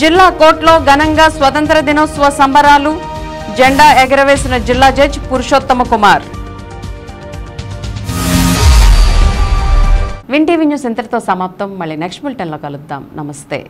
జిల్లా కోర్టులో ఘనంగా స్వతంత్ర దినోత్సవ సంబరాలు, జెండా ఎగరవేసిన జిల్లా judge Purushottama Kumar. Win TV news ఇంతటితో సమాప్తం. మళ్ళీ నెక్స్ట్ బులెటిన్లో కలుద్దాం. నమస్తే.